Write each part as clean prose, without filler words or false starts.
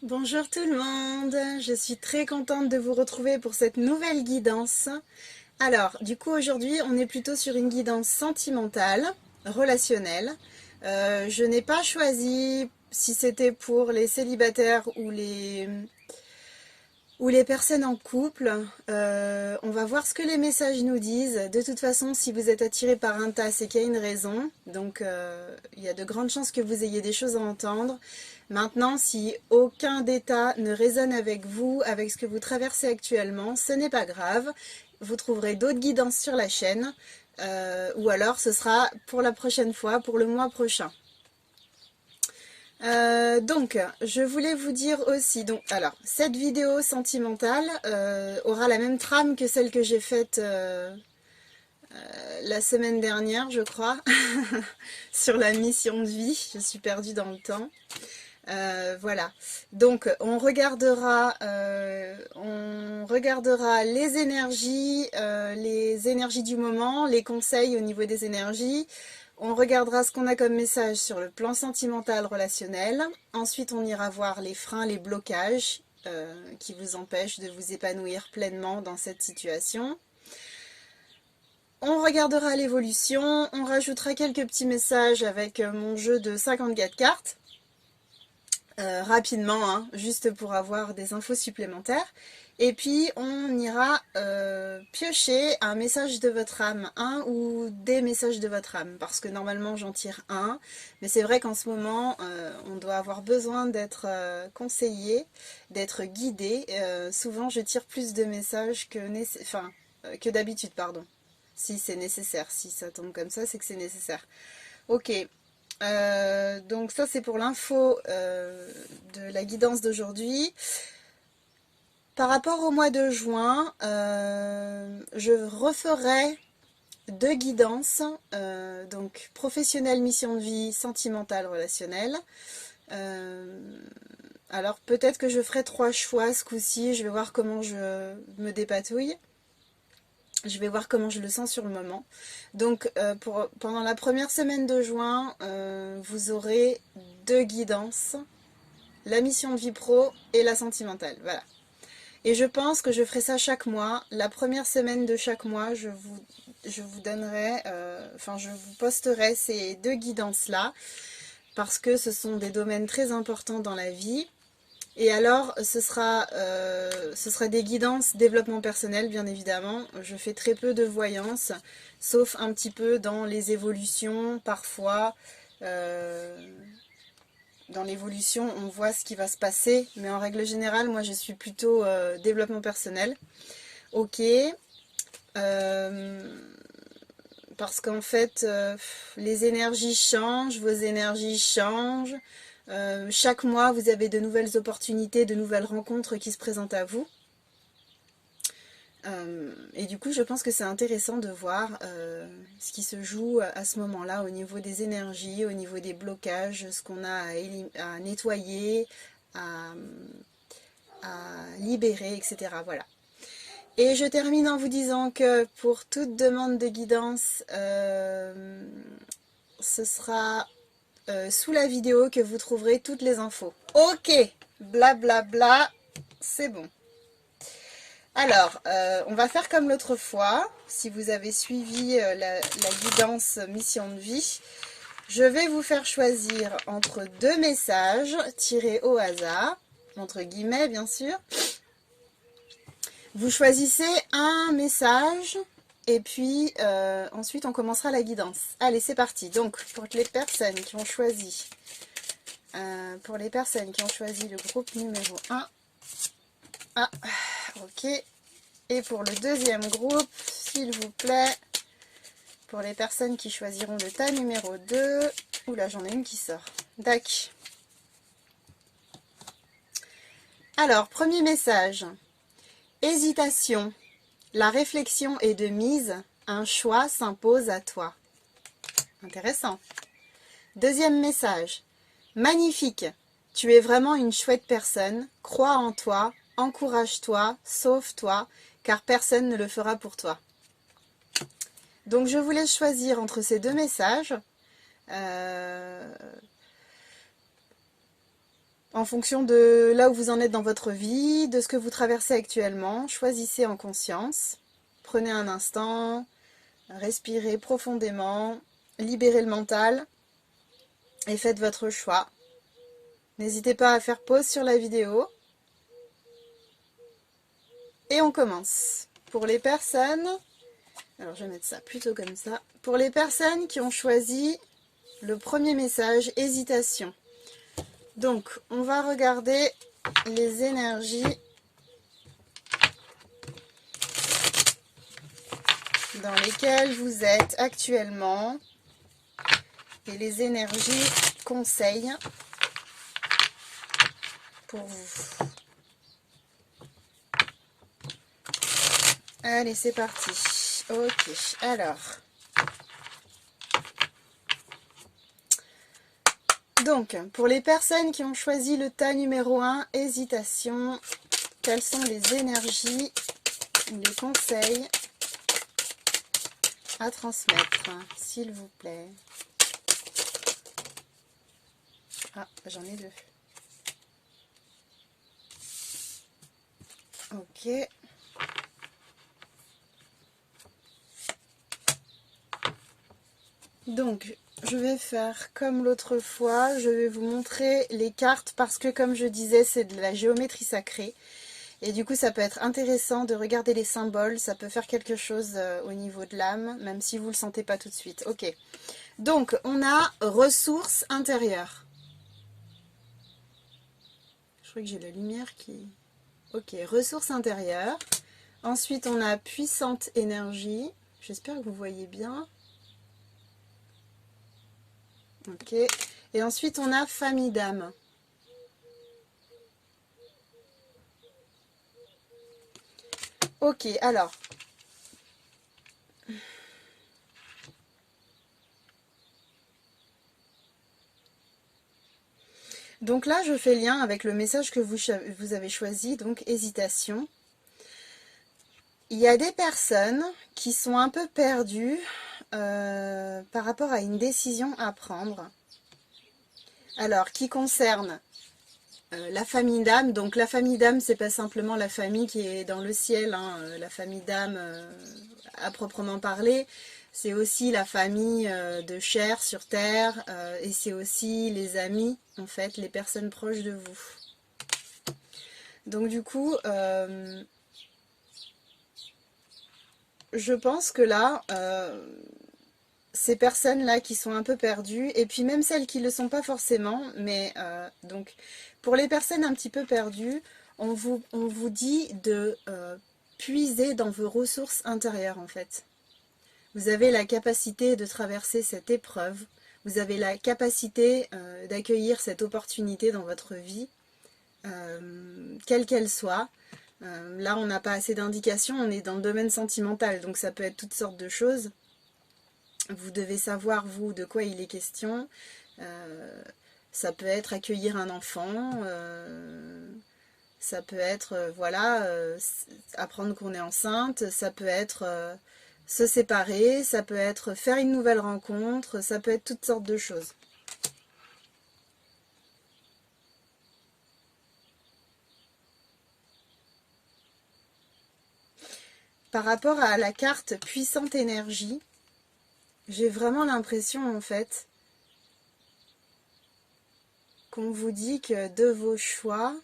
Bonjour tout le monde, je suis très contente de vous retrouver pour cette nouvelle guidance. Alors, du coup aujourd'hui on est plutôt sur une guidance sentimentale, relationnelle. Je n'ai pas choisi si c'était pour les célibataires ou les personnes en couple. On va voir ce que les messages nous disent. De toute façon, si vous êtes attiré par un tas, c'est qu'il y a une raison. Donc, il y a de grandes chances que vous ayez des choses à entendre. Maintenant, si aucun des tas ne résonne avec vous, avec ce que vous traversez actuellement, ce n'est pas grave. Vous trouverez d'autres guidances sur la chaîne. Ou alors, ce sera pour la prochaine fois, pour le mois prochain. Donc, je voulais vous dire aussi, alors, cette vidéo sentimentale aura la même trame que celle que j'ai faite la semaine dernière, je crois, sur la mission de vie. Je suis perdue dans le temps. Voilà. Donc, on regardera les énergies du moment, les conseils au niveau des énergies. On regardera ce qu'on a comme message sur le plan sentimental relationnel. Ensuite, on ira voir les freins, les blocages qui vous empêchent de vous épanouir pleinement dans cette situation. On regardera l'évolution. On rajoutera quelques petits messages avec mon jeu de 54 cartes. Rapidement, hein, juste pour avoir des infos supplémentaires. Et puis on ira piocher un message de votre âme, un ou des messages de votre âme, parce que normalement j'en tire un, mais c'est vrai qu'en ce moment on doit avoir besoin d'être conseillé, d'être guidé. Souvent je tire plus de messages que d'habitude, pardon. Si c'est nécessaire, si ça tombe comme ça, c'est que c'est nécessaire. Ok, donc ça c'est pour l'info de la guidance d'aujourd'hui. Par rapport au mois de juin, je referai deux guidances, donc professionnelle, mission de vie, sentimentale, relationnelle. Alors peut-être que je ferai 3 choix ce coup-ci, je vais voir comment je me dépatouille. Je vais voir comment je le sens sur le moment. Donc pendant la première semaine de juin, vous aurez deux guidances, la mission de vie pro et la sentimentale. Voilà. Et je pense que je ferai ça chaque mois. La première semaine de chaque mois, je vous donnerai, je vous posterai ces deux guidances-là, parce que ce sont des domaines très importants dans la vie. Et alors, ce sera des guidances développement personnel, bien évidemment. Je fais très peu de voyance, sauf un petit peu dans les évolutions, parfois. Dans l'évolution, on voit ce qui va se passer, mais en règle générale, moi, je suis plutôt développement personnel. Ok. Parce qu'en fait, les énergies changent, vos énergies changent. Chaque mois, vous avez de nouvelles opportunités, de nouvelles rencontres qui se présentent à vous. Et du coup, je pense que c'est intéressant de voir ce qui se joue à ce moment-là au niveau des énergies, au niveau des blocages, ce qu'on a à nettoyer, à libérer, etc. Voilà. Et je termine en vous disant que pour toute demande de guidance, ce sera sous la vidéo que vous trouverez toutes les infos. Ok, blablabla, c'est bon. Alors, on va faire comme l'autre fois. Si vous avez suivi la guidance mission de vie, je vais vous faire choisir entre deux messages tirés au hasard, entre guillemets bien sûr. Vous choisissez un message et puis ensuite on commencera la guidance. Allez, c'est parti. Donc, pour les personnes qui ont choisi, le groupe numéro 1, ah, ok. Et pour le deuxième groupe, s'il vous plaît, pour les personnes qui choisiront le tas numéro 2, oula, j'en ai une qui sort. Dac. Alors, premier message. Hésitation. La réflexion est de mise. Un choix s'impose à toi. Intéressant. Deuxième message. Magnifique. Tu es vraiment une chouette personne. Crois en toi. Encourage-toi. Sauve-toi. Car personne ne le fera pour toi. Donc je vous laisse choisir entre ces deux messages. En fonction de là où vous en êtes dans votre vie, de ce que vous traversez actuellement, choisissez en conscience. Prenez un instant, respirez profondément, libérez le mental et faites votre choix. N'hésitez pas à faire pause sur la vidéo. Et on commence. Pour les personnes, alors je vais mettre ça plutôt comme ça. Pour les personnes qui ont choisi le premier message, hésitation. Donc, on va regarder les énergies dans lesquelles vous êtes actuellement et les énergies conseils pour vous. Allez, c'est parti. Ok, alors. Donc, pour les personnes qui ont choisi le tas numéro 1, hésitation, quelles sont les énergies, les conseils à transmettre, s'il vous plaît? Ah, j'en ai deux. Ok. Donc, je vais faire comme l'autre fois, je vais vous montrer les cartes parce que comme je disais, c'est de la géométrie sacrée. Et du coup, ça peut être intéressant de regarder les symboles, ça peut faire quelque chose au niveau de l'âme, même si vous ne le sentez pas tout de suite. Ok, donc on a ressources intérieures. Je crois que j'ai la lumière qui... Ok, ressources intérieures. Ensuite, on a puissante énergie. J'espère que vous voyez bien. Ok. Et ensuite, on a famille d'âme. Ok, alors. Donc là, je fais lien avec le message que vous avez choisi, donc hésitation. Il y a des personnes qui sont un peu perdues par rapport à une décision à prendre. Alors, qui concerne la famille d'âme. Donc la famille d'âme, c'est pas simplement la famille qui est dans le ciel, hein, la famille d'âme à proprement parler. C'est aussi la famille de chair sur terre et c'est aussi les amis, en fait, les personnes proches de vous. Donc du coup, je pense que là, ces personnes-là qui sont un peu perdues, et puis même celles qui ne le sont pas forcément, mais donc pour les personnes un petit peu perdues, on vous dit de puiser dans vos ressources intérieures en fait. Vous avez la capacité de traverser cette épreuve, vous avez la capacité d'accueillir cette opportunité dans votre vie, quelle qu'elle soit. Là, on n'a pas assez d'indications, on est dans le domaine sentimental, donc ça peut être toutes sortes de choses. Vous devez savoir, vous, de quoi il est question. Ça peut être accueillir un enfant, ça peut être, voilà, apprendre qu'on est enceinte, ça peut être se séparer, ça peut être faire une nouvelle rencontre, ça peut être toutes sortes de choses. Par rapport à la carte puissante énergie, j'ai vraiment l'impression, en fait, qu'on vous dit que de vos choix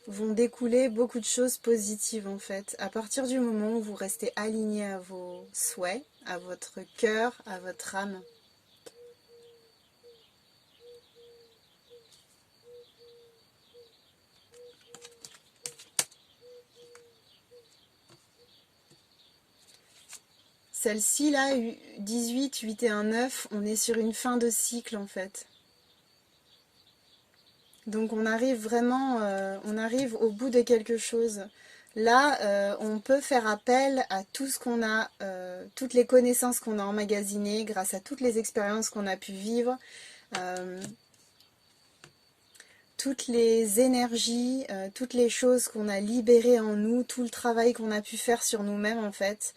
vont découler beaucoup de choses positives, en fait. À partir du moment où vous restez aligné à vos souhaits, à votre cœur, à votre âme. Celle-ci, là, 18, 8 et 1, 9, on est sur une fin de cycle, en fait. Donc on arrive vraiment, on arrive au bout de quelque chose. Là, on peut faire appel à tout ce qu'on a, toutes les connaissances qu'on a emmagasinées, grâce à toutes les expériences qu'on a pu vivre, toutes les énergies, toutes les choses qu'on a libérées en nous, tout le travail qu'on a pu faire sur nous-mêmes, en fait.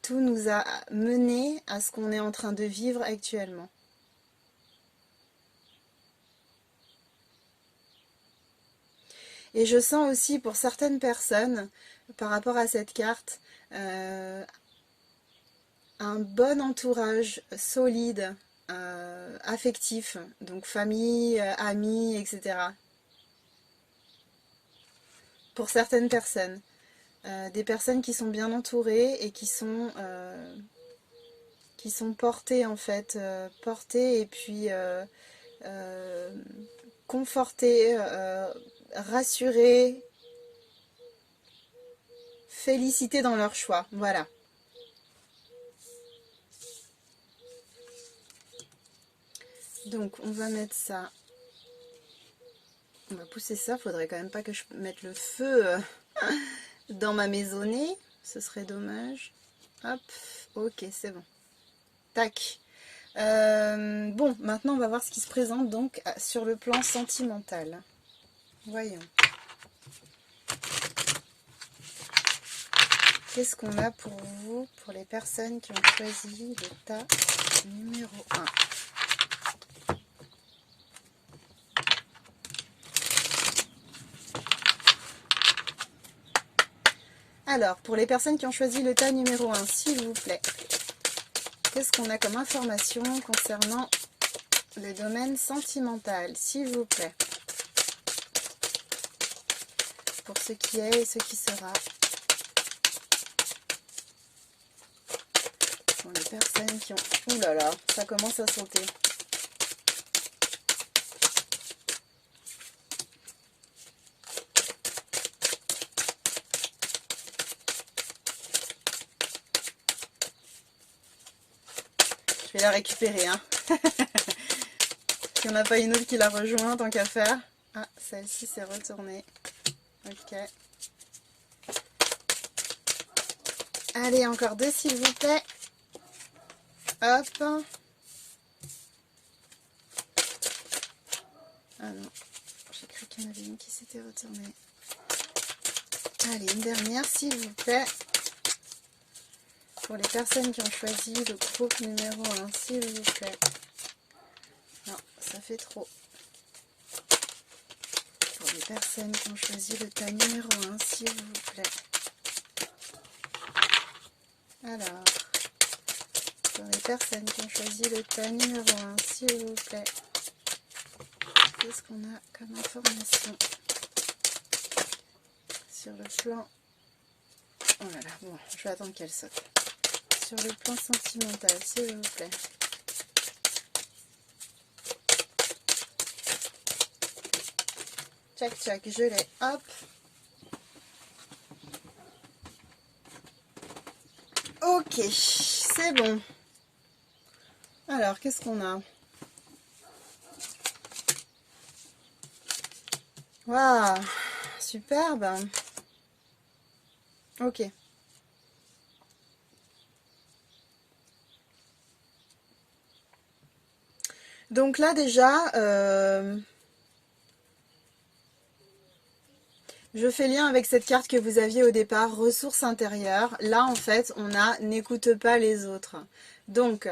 Tout nous a mené à ce qu'on est en train de vivre actuellement. Et je sens aussi pour certaines personnes, par rapport à cette carte, un bon entourage solide, affectif, donc famille, amis, etc. Pour certaines personnes. Des personnes qui sont bien entourées et qui sont portées en fait, portées et puis confortées, rassurées, félicitées dans leur choix. Voilà. Donc on va mettre ça. On va pousser ça. Faudrait quand même pas que je mette le feu dans ma maisonnée. Ce serait dommage. Hop. Ok, c'est bon. Tac. Bon, maintenant on va voir ce qui se présente donc sur le plan sentimental. Voyons. Qu'est-ce qu'on a pour vous, pour les personnes qui ont choisi le tas numéro 1? Alors, pour les personnes qui ont choisi le tas numéro 1, s'il vous plaît, qu'est-ce qu'on a comme information concernant le domaine sentimental, s'il vous plaît? Pour ce qui est et ce qui sera. Pour les personnes qui ont... Ouh là là, ça commence à sauter. Je vais la récupérer, hein. Il n'y en a pas une autre qui la rejoint, tant qu'à faire. Ah, celle-ci s'est retournée. Ok. Allez, encore deux, s'il vous plaît. Hop. Ah non, j'ai cru qu'il y en avait une qui s'était retournée. Allez, une dernière, s'il vous plaît. Pour les personnes qui ont choisi le groupe numéro 1, s'il vous plaît. Non, ça fait trop. Pour les personnes qui ont choisi le tas numéro 1, s'il vous plaît. Alors, pour les personnes qui ont choisi le tas numéro 1, s'il vous plaît. Qu'est-ce qu'on a comme information sur le plan... Oh là là, bon, je vais attendre qu'elle saute. Sur le plan sentimental, s'il vous plaît. Tchac tchac, je l'ai, hop. Ok, c'est bon. Alors, qu'est-ce qu'on a? Waouh, superbe. Ok. Donc là déjà, je fais lien avec cette carte que vous aviez au départ, ressources intérieures. Là en fait, on a n'écoute pas les autres. Donc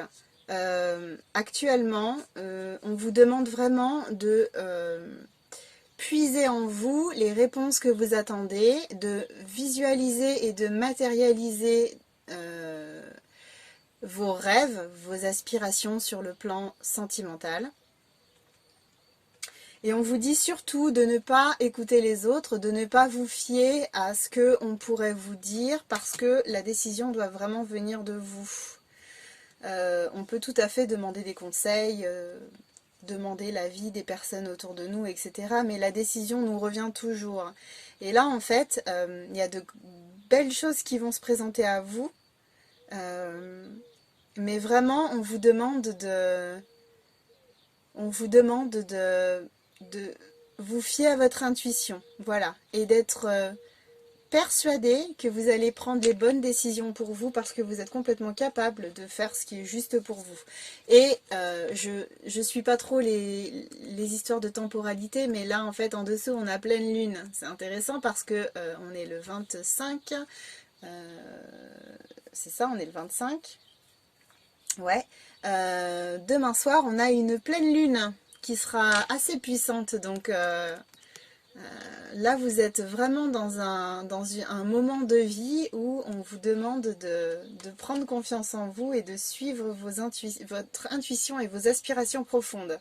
actuellement, on vous demande vraiment de puiser en vous les réponses que vous attendez, de visualiser et de matérialiser vos rêves, vos aspirations sur le plan sentimental. Et on vous dit surtout de ne pas écouter les autres, de ne pas vous fier à ce qu'on pourrait vous dire, parce que la décision doit vraiment venir de vous. On peut tout à fait demander des conseils, demander l'avis des personnes autour de nous, etc. Mais la décision nous revient toujours. Et là, en fait, il y a de belles choses qui vont se présenter à vous. Mais vraiment, on vous demande de vous fier à votre intuition, voilà, et d'être persuadé que vous allez prendre les bonnes décisions pour vous parce que vous êtes complètement capable de faire ce qui est juste pour vous. Et je suis pas trop les histoires de temporalité, mais là en fait en dessous on a pleine lune. C'est intéressant parce que on est le 25, c'est ça, on est le 25. Ouais. Demain soir, on a une pleine lune qui sera assez puissante, donc Là, vous êtes vraiment dans un moment de vie où on vous demande de prendre confiance en vous et de suivre votre intuition et vos aspirations profondes.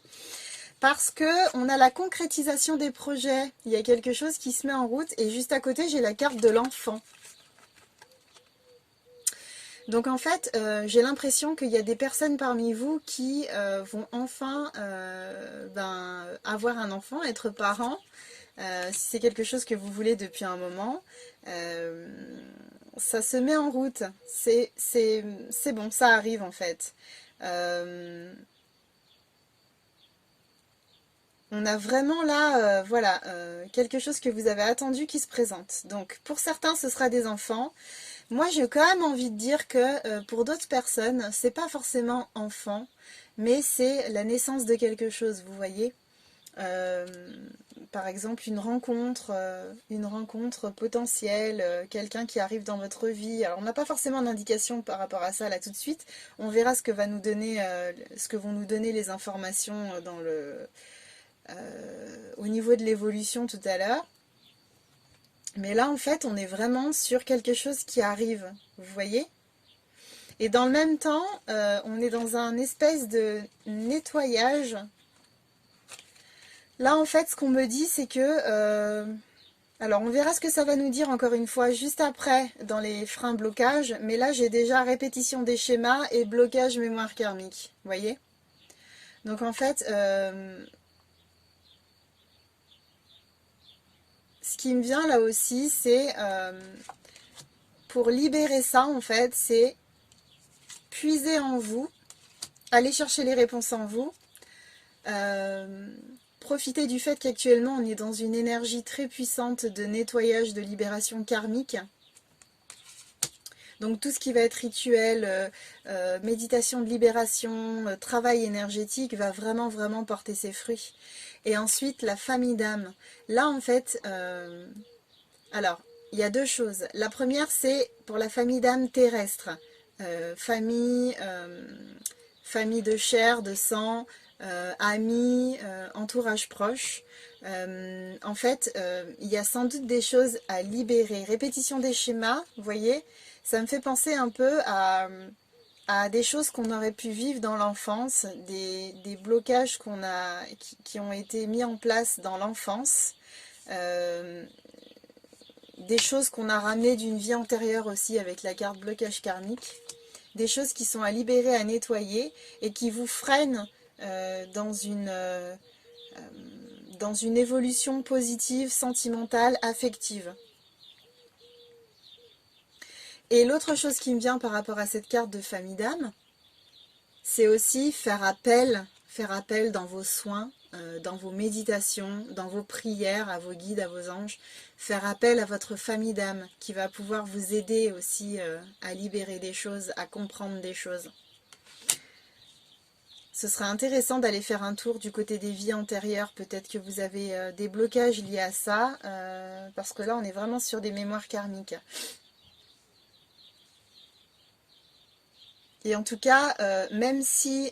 Parce que on a la concrétisation des projets. Il y a quelque chose qui se met en route et juste à côté, j'ai la carte de l'enfant. Donc en fait, j'ai l'impression qu'il y a des personnes parmi vous qui vont enfin avoir un enfant, être parents. Si c'est quelque chose que vous voulez depuis un moment, ça se met en route. C'est bon, ça arrive en fait. On a vraiment là, voilà, quelque chose que vous avez attendu qui se présente. Donc pour certains, ce sera des enfants. Moi, j'ai quand même envie de dire que pour d'autres personnes, c'est pas forcément enfant, mais c'est la naissance de quelque chose, vous voyez. Euh, Par exemple, une rencontre potentielle, quelqu'un qui arrive dans votre vie. Alors, on n'a pas forcément d'indication par rapport à ça là tout de suite. On verra ce que va nous donner, ce que vont nous donner les informations au niveau de l'évolution tout à l'heure. Mais là, en fait, on est vraiment sur quelque chose qui arrive, vous voyez? Et dans le même temps, on est dans un espèce de nettoyage. Là, en fait, ce qu'on me dit, c'est que... alors, on verra ce que ça va nous dire, encore une fois, juste après, dans les freins blocages. Mais là, j'ai déjà répétition des schémas et blocage mémoire karmique, vous voyez? Donc, en fait... ce qui me vient là aussi, c'est... pour libérer ça, en fait, c'est puiser en vous, aller chercher les réponses en vous, profiter du fait qu'actuellement on est dans une énergie très puissante de nettoyage, de libération karmique. Donc tout ce qui va être rituel, méditation de libération, travail énergétique va vraiment vraiment porter ses fruits. Et ensuite la famille d'âme. Là en fait, alors il y a deux choses. La première c'est pour la famille d'âme terrestre. Famille de chair, de sang, amis, entourage proche. En fait, il y a sans doute des choses à libérer. Répétition des schémas, vous voyez, ça me fait penser un peu à des choses qu'on aurait pu vivre dans l'enfance, des blocages qui ont été mis en place dans l'enfance, des choses qu'on a ramenées d'une vie antérieure aussi avec la carte blocage karmique, des choses qui sont à libérer, à nettoyer et qui vous freinent dans une évolution positive, sentimentale, affective. Et l'autre chose qui me vient par rapport à cette carte de famille d'âme, c'est aussi faire appel dans vos soins, dans vos méditations, dans vos prières, à vos guides, à vos anges, faire appel à votre famille d'âme qui va pouvoir vous aider aussi à libérer des choses, à comprendre des choses. Ce sera intéressant d'aller faire un tour du côté des vies antérieures. Peut-être que vous avez des blocages liés à ça, parce que là on est vraiment sur des mémoires karmiques. Et en tout cas, même si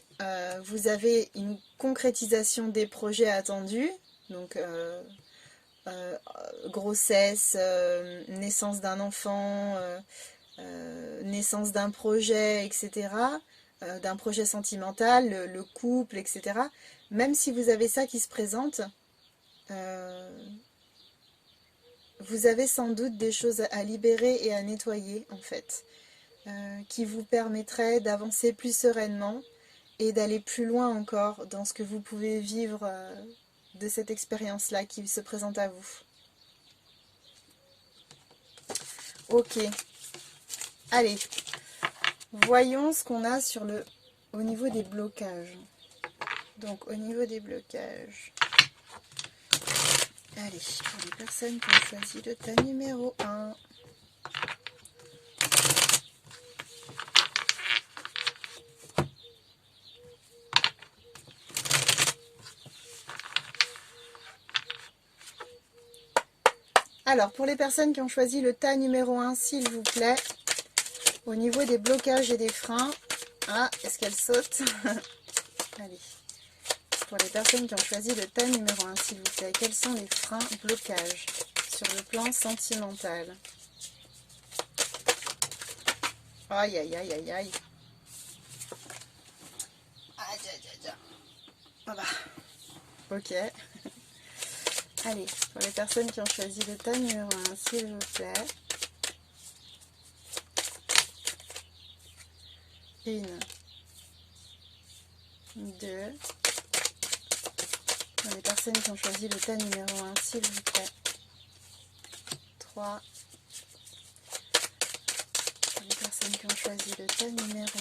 vous avez une concrétisation des projets attendus, donc grossesse, naissance d'un enfant, naissance d'un projet, etc., d'un projet sentimental, le couple, etc., même si vous avez ça qui se présente, vous avez sans doute des choses à libérer et à nettoyer, en fait. Qui vous permettrait d'avancer plus sereinement et d'aller plus loin encore dans ce que vous pouvez vivre de cette expérience-là qui se présente à vous. Ok. Allez. Voyons ce qu'on a au niveau des blocages. Donc, au niveau des blocages. Allez, pour les personnes qui ont choisi le tas numéro 1. Alors, pour les personnes qui ont choisi le tas numéro 1, s'il vous plaît, au niveau des blocages et des freins, ah, est-ce qu'elle saute? Allez, pour les personnes qui ont choisi le thème numéro 1, s'il vous plaît. Quels sont les freins, blocages sur le plan sentimental? Aïe, aïe, aïe, aïe, aïe. Aïe, aïe, aïe, aïe. Ah bah. Ok. Allez, pour les personnes qui ont choisi le thème numéro 1, s'il vous plaît. 1, 2. Pour les personnes qui ont choisi le thème numéro 1, s'il vous plaît. 3. Pour les personnes qui ont choisi le thème numéro 1,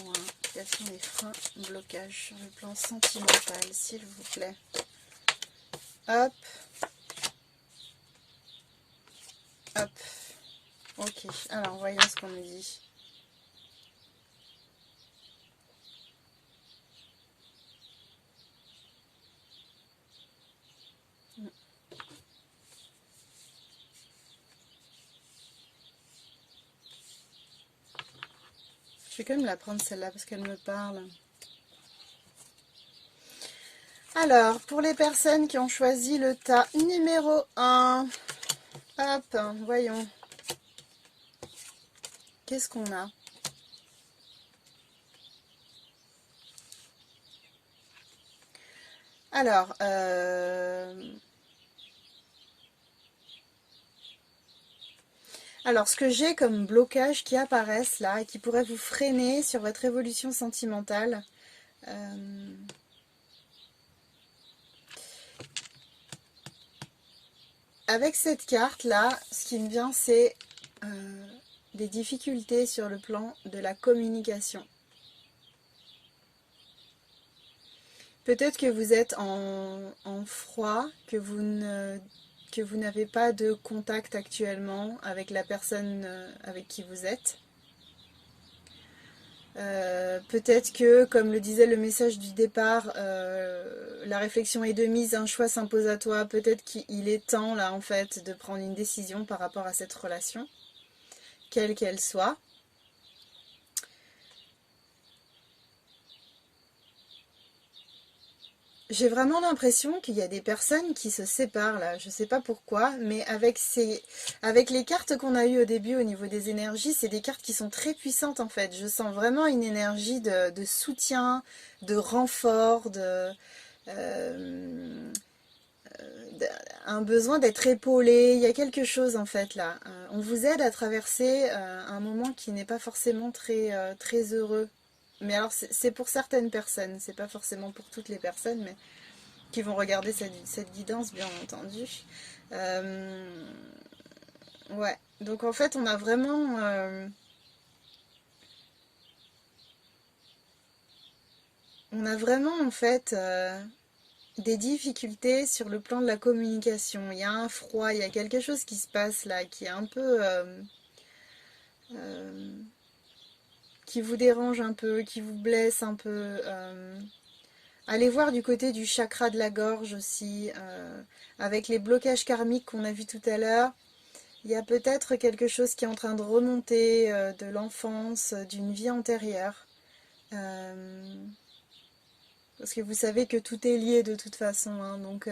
quels sont les freins, blocages sur le plan sentimental, s'il vous plaît. Hop. Hop. Ok, alors voyons ce qu'on nous dit. Je vais quand même la prendre celle-là parce qu'elle me parle. Alors, pour les personnes qui ont choisi le tas numéro 1, hop, voyons. Qu'est-ce qu'on a? Alors, ce que j'ai comme blocage qui apparaissent là et qui pourrait vous freiner sur votre évolution sentimentale, avec cette carte là, ce qui me vient c'est des difficultés sur le plan de la communication. Peut-être que vous êtes en froid, que vous n'avez pas de contact actuellement avec la personne avec qui vous êtes. Peut-être que, comme le disait le message du départ, la réflexion est de mise, un choix s'impose à toi. Peut-être qu'il est temps, là, en fait, de prendre une décision par rapport à cette relation, quelle qu'elle soit. J'ai vraiment l'impression qu'il y a des personnes qui se séparent là, je sais pas pourquoi, mais avec les cartes qu'on a eues au début au niveau des énergies, c'est des cartes qui sont très puissantes en fait. Je sens vraiment une énergie de soutien, de renfort, un besoin d'être épaulé. Il y a quelque chose en fait là. On vous aide à traverser un moment qui n'est pas forcément très heureux. Mais alors c'est pour certaines personnes, c'est pas forcément pour toutes les personnes, mais qui vont regarder cette guidance, bien entendu. Ouais, donc en fait, on a vraiment... en fait des difficultés sur le plan de la communication. Il y a un froid, il y a quelque chose qui se passe là, qui est un peu... qui vous dérange un peu, qui vous blesse un peu. Allez voir du côté du chakra de la gorge aussi, avec les blocages karmiques qu'on a vus tout à l'heure. Il y a peut-être quelque chose qui est en train de remonter de l'enfance, d'une vie antérieure. Parce que vous savez que tout est lié de toute façon, hein, donc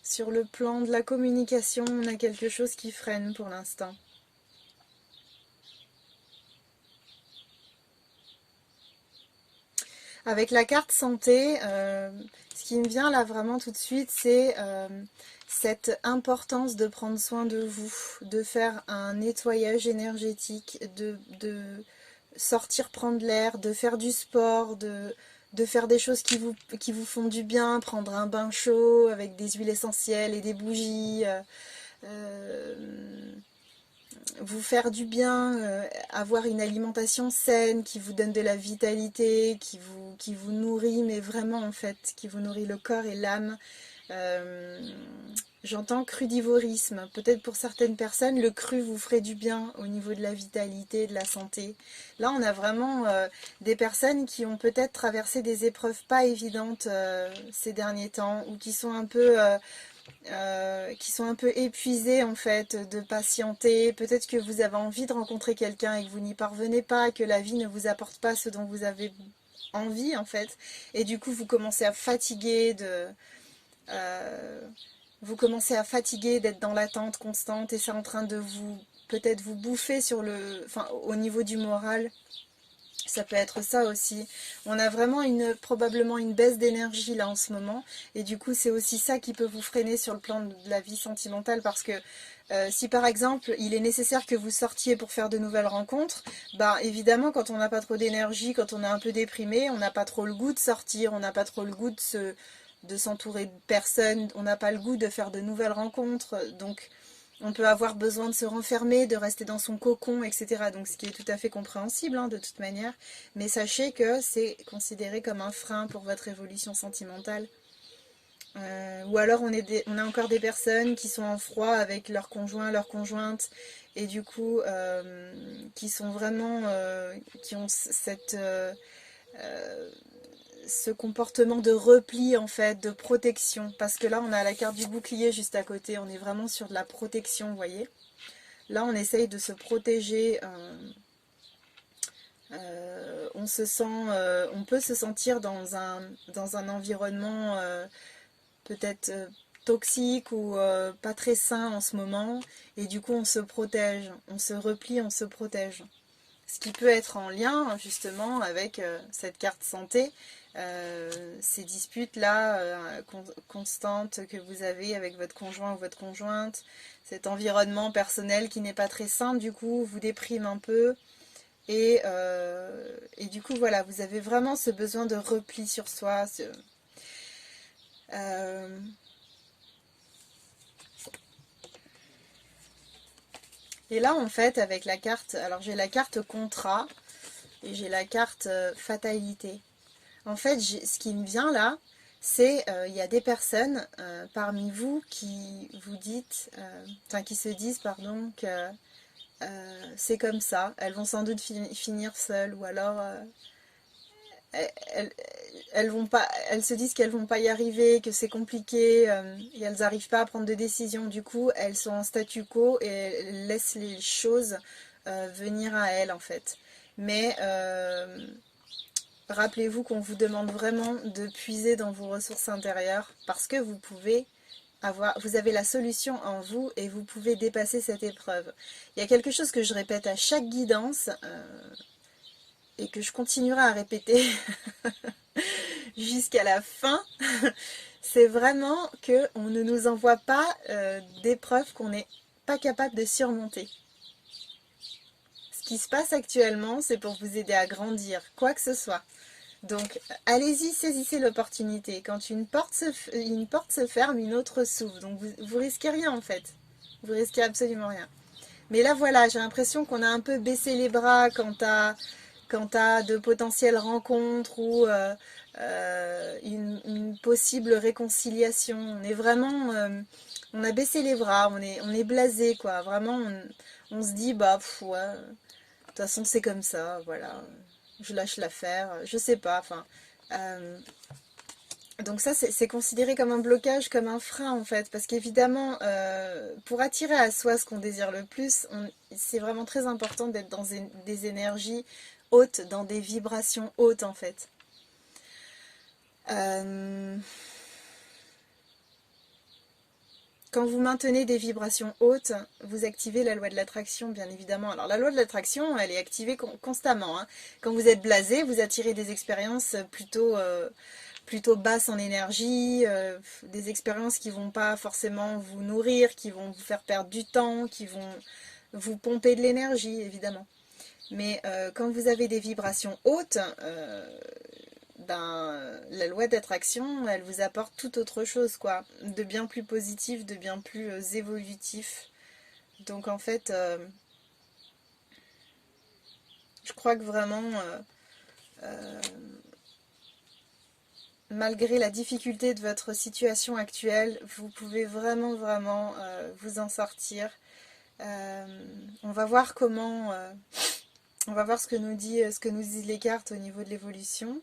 sur le plan de la communication, on a quelque chose qui freine pour l'instant. Avec la carte santé, ce qui me vient là vraiment tout de suite, c'est cette importance de prendre soin de vous, de faire un nettoyage énergétique, de sortir prendre l'air, de faire du sport, de faire des choses qui vous font du bien, prendre un bain chaud avec des huiles essentielles et des bougies, vous faire du bien, avoir une alimentation saine qui vous donne de la vitalité, qui vous nourrit, mais vraiment en fait, qui vous nourrit le corps et l'âme. J'entends crudivorisme. Peut-être pour certaines personnes, le cru vous ferait du bien au niveau de la vitalité, de la santé. Là, on a vraiment des personnes qui ont peut-être traversé des épreuves pas évidentes ces derniers temps, ou qui sont un peu épuisées en fait de patienter. Peut-être que vous avez envie de rencontrer quelqu'un et que vous n'y parvenez pas, que la vie ne vous apporte pas ce dont vous avez envie en fait. Et du coup, vous commencez à fatiguer vous commencez à fatiguer d'être dans l'attente constante et c'est en train de vous peut-être vous bouffer enfin, au niveau du moral. Ça peut être ça aussi. On a vraiment probablement une baisse d'énergie là en ce moment. Et du coup, c'est aussi ça qui peut vous freiner sur le plan de la vie sentimentale. Parce que si par exemple, il est nécessaire que vous sortiez pour faire de nouvelles rencontres, bah évidemment, quand on n'a pas trop d'énergie, quand on est un peu déprimé, on n'a pas trop le goût de sortir, on n'a pas trop le goût de s'entourer de personnes, on n'a pas le goût de faire de nouvelles rencontres. Donc, on peut avoir besoin de se renfermer, de rester dans son cocon, etc. Donc ce qui est tout à fait compréhensible hein, de toute manière. Mais sachez que c'est considéré comme un frein pour votre évolution sentimentale. Ou alors on a encore des personnes qui sont en froid avec leur conjoint, leur conjointe, et du coup qui sont vraiment, qui ont ce comportement de repli en fait, de protection. Parce que là on a la carte du bouclier juste à côté, on est vraiment sur de la protection, vous voyez. Là, on essaye de se protéger. On se sent, on peut se sentir dans un environnement peut-être toxique ou pas très sain en ce moment. Et du coup, on se protège. On se replie, on se protège. Ce qui peut être en lien justement avec cette carte santé, ces disputes-là constantes que vous avez avec votre conjoint ou votre conjointe, cet environnement personnel qui n'est pas très sain, du coup vous déprime un peu et du coup voilà, vous avez vraiment ce besoin de repli sur soi. Euh, et là en fait avec la carte, alors j'ai la carte contrat et j'ai la carte fatalité. En fait, ce qui me vient là, c'est il y a des personnes parmi vous qui vous dites, enfin qui se disent, pardon, que c'est comme ça. Elles vont sans doute finir seules, ou alors elles, elles vont pas, elles se disent qu'elles vont pas y arriver, que c'est compliqué, et elles n'arrivent pas à prendre de décision. Du coup, elles sont en statu quo et elles laissent les choses venir à elles en fait. Mais rappelez-vous qu'on vous demande vraiment de puiser dans vos ressources intérieures parce que vous avez la solution en vous et vous pouvez dépasser cette épreuve. Il y a quelque chose que je répète à chaque guidance et que je continuerai à répéter jusqu'à la fin. C'est vraiment qu'on ne nous envoie pas d'épreuves qu'on n'est pas capable de surmonter. Ce qui se passe actuellement, c'est pour vous aider à grandir, quoi que ce soit. Donc, allez-y, saisissez l'opportunité. Quand une porte se ferme, une autre s'ouvre. Donc, vous risquez rien en fait. Vous risquez absolument rien. Mais là, voilà, j'ai l'impression qu'on a un peu baissé les bras quant à de potentielles rencontres ou une possible réconciliation. On est vraiment, on a baissé les bras, on est blasé quoi. Vraiment, on se dit bah ouais, de toute façon c'est comme ça, voilà. Je lâche l'affaire, je sais pas. Enfin, donc ça c'est considéré comme un blocage, comme un frein en fait, parce qu'évidemment, pour attirer à soi ce qu'on désire le plus, c'est vraiment très important d'être dans des énergies hautes, dans des vibrations hautes en fait. Quand vous maintenez des vibrations hautes, vous activez la loi de l'attraction, bien évidemment. Alors la loi de l'attraction, elle est activée constamment. Hein. Quand vous êtes blasé, vous attirez des expériences plutôt basses en énergie, des expériences qui vont pas forcément vous nourrir, qui vont vous faire perdre du temps, qui vont vous pomper de l'énergie, évidemment. Mais quand vous avez des vibrations hautes, ben, la loi d'attraction, elle vous apporte tout autre chose, quoi. De bien plus positif, de bien plus évolutif. Donc en fait, je crois que vraiment, malgré la difficulté de votre situation actuelle, vous pouvez vraiment vous en sortir. On va voir comment, on va voir ce que ce que nous disent les cartes au niveau de l'évolution.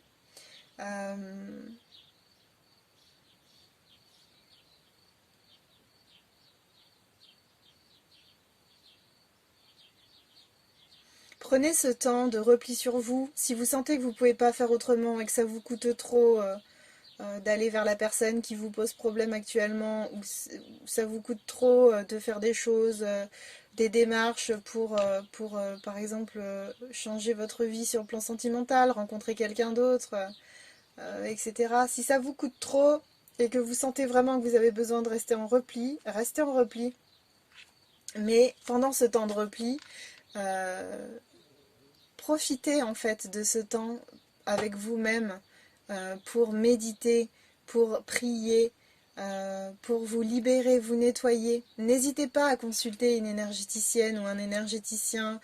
Prenez ce temps de repli sur vous. Si vous sentez que vous ne pouvez pas faire autrement et que ça vous coûte trop d'aller vers la personne qui vous pose problème actuellement, ou ça vous coûte trop de faire des choses, des démarches pour par exemple, changer votre vie sur le plan sentimental, rencontrer quelqu'un d'autre, etc. Si ça vous coûte trop et que vous sentez vraiment que vous avez besoin de rester en repli, restez en repli. Mais pendant ce temps de repli, profitez en fait de ce temps avec vous-même pour méditer, pour prier, pour vous libérer, vous nettoyer. N'hésitez pas à consulter une énergéticienne ou un énergéticien,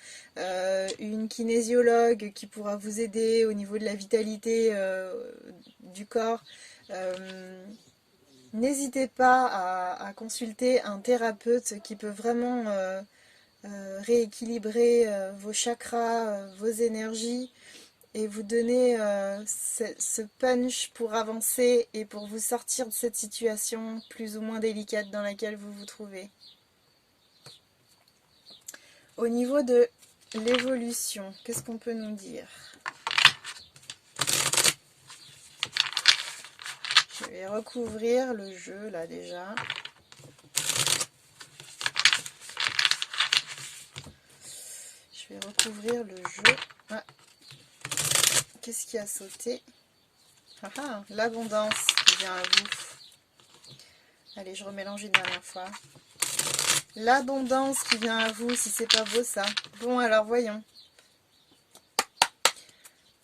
une kinésiologue qui pourra vous aider au niveau de la vitalité du corps. N'hésitez pas à consulter un thérapeute qui peut vraiment rééquilibrer vos chakras, vos énergies et vous donner ce punch pour avancer et pour vous sortir de cette situation plus ou moins délicate dans laquelle vous vous trouvez. Au niveau de l'évolution, qu'est-ce qu'on peut nous dire? Je vais recouvrir le jeu là déjà. Je vais recouvrir le jeu. Ah. Qu'est-ce qui a sauté? Ah ah, l'abondance qui vient à vous. Allez, je remélange une dernière fois. L'abondance qui vient à vous, si c'est pas beau ça. Bon, alors voyons.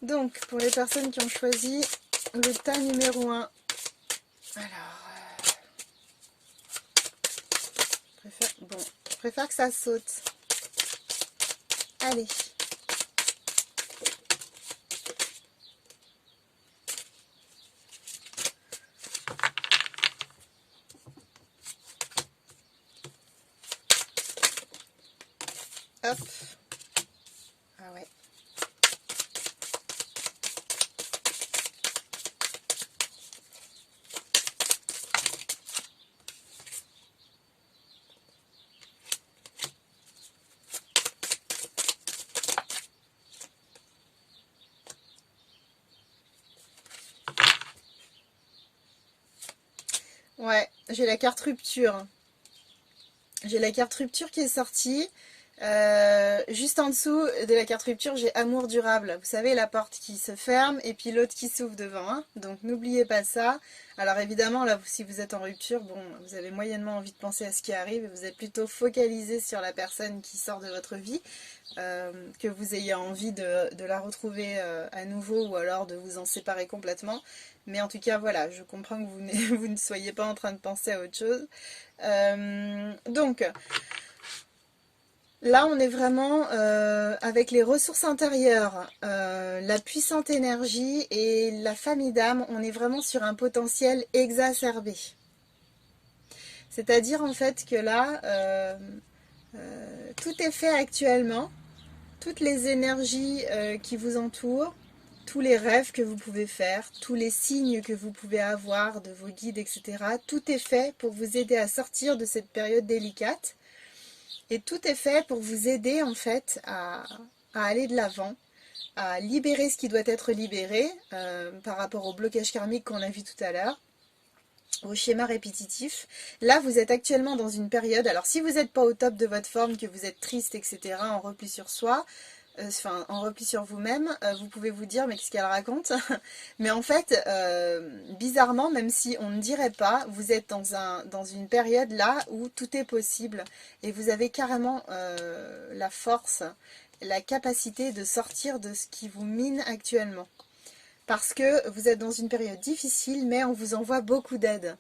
Donc, pour les personnes qui ont choisi le tas numéro 1. Alors, je préfère que ça saute. Allez. Hop. Ah ouais. Ouais, j'ai la carte rupture. J'ai la carte rupture qui est sortie. Juste en dessous de la carte rupture, j'ai amour durable. Vous savez, la porte qui se ferme et puis l'autre qui s'ouvre devant. Hein. Donc n'oubliez pas ça. Alors évidemment, là, si vous êtes en rupture, bon, vous avez moyennement envie de penser à ce qui arrive et vous êtes plutôt focalisé sur la personne qui sort de votre vie. Que vous ayez envie de la retrouver à nouveau ou alors de vous en séparer complètement. Mais en tout cas, voilà, je comprends que vous ne soyez pas en train de penser à autre chose. Donc, là, on est vraiment avec les ressources intérieures, la puissante énergie et la famille d'âme, on est vraiment sur un potentiel exacerbé. C'est-à-dire en fait que là, tout est fait actuellement, toutes les énergies qui vous entourent, tous les rêves que vous pouvez faire, tous les signes que vous pouvez avoir de vos guides, etc. Tout est fait pour vous aider à sortir de cette période délicate. Et tout est fait pour vous aider en fait à aller de l'avant, à libérer ce qui doit être libéré par rapport au blocage karmique qu'on a vu tout à l'heure, au schéma répétitif. Là, vous êtes actuellement dans une période, alors si vous n'êtes pas au top de votre forme, que vous êtes triste, etc., en repli sur soi, enfin en repli sur vous-même, vous pouvez vous dire mais qu'est-ce qu'elle raconte? Mais en fait, bizarrement, même si on ne dirait pas, vous êtes dans une période là où tout est possible et vous avez carrément la force, la capacité de sortir de ce qui vous mine actuellement. Parce que vous êtes dans une période difficile, mais on vous envoie beaucoup d'aide.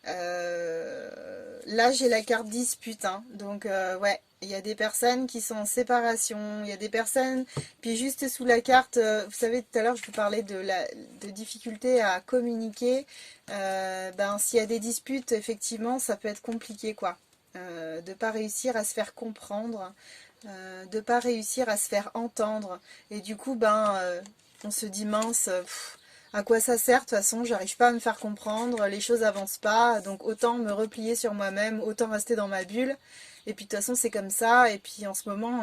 Là, j'ai la carte dispute, hein. Donc ouais, il y a des personnes qui sont en séparation, il y a des personnes, puis juste sous la carte, vous savez, tout à l'heure, je vous parlais de difficulté à communiquer. Ben, s'il y a des disputes, effectivement, ça peut être compliqué, quoi. De ne pas réussir à se faire comprendre, de ne pas réussir à se faire entendre. Et du coup, ben, on se dit mince, À quoi ça sert? De toute façon, j'arrive pas à me faire comprendre, les choses avancent pas, donc autant me replier sur moi-même, autant rester dans ma bulle. Et puis de toute façon, c'est comme ça. Et puis en ce moment,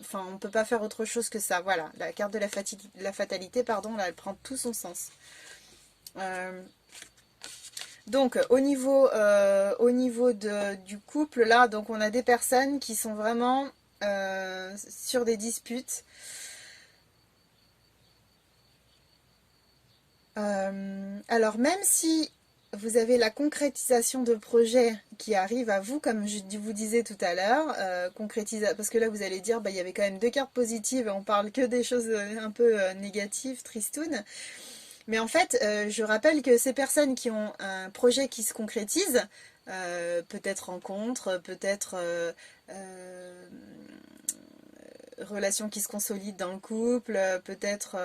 enfin, on peut pas faire autre chose que ça. Voilà, la carte de la fatalité, pardon, là, elle prend tout son sens. Euh, donc au niveau du couple, là, donc on a des personnes qui sont vraiment sur des disputes. Alors même si vous avez la concrétisation de projets qui arrive à vous, comme je vous disais tout à l'heure, parce que là vous allez dire, bah, il y avait quand même deux cartes positives, on parle que des choses un peu négatives, tristounes. Mais en fait, je rappelle que ces personnes qui ont un projet qui se concrétise, peut-être rencontre, peut-être relation qui se consolide dans le couple, peut-être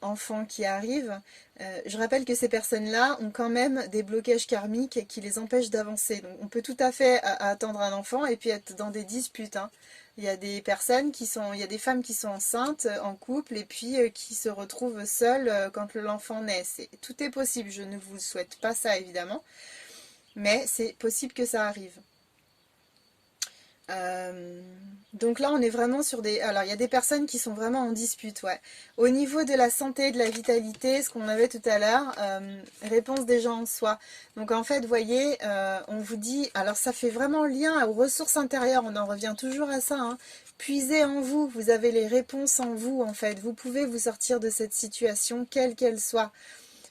enfants qui arrivent. Je rappelle que ces personnes-là ont quand même des blocages karmiques qui les empêchent d'avancer. Donc on peut tout à fait attendre un enfant et puis être dans des disputes, hein. Il y a des personnes il y a des femmes qui sont enceintes en couple et puis qui se retrouvent seules quand l'enfant naît. Tout est possible, je ne vous souhaite pas ça évidemment, mais c'est possible que ça arrive. Euh, donc là, on est vraiment sur des... Alors, il y a des personnes qui sont vraiment en dispute, ouais. Au niveau de la santé, de la vitalité, ce qu'on avait tout à l'heure, réponse déjà en soi. Donc en fait, vous voyez, on vous dit... Alors ça fait vraiment lien aux ressources intérieures, on en revient toujours à ça, hein. Puisez en vous, vous avez les réponses en vous, en fait. Vous pouvez vous sortir de cette situation, quelle qu'elle soit.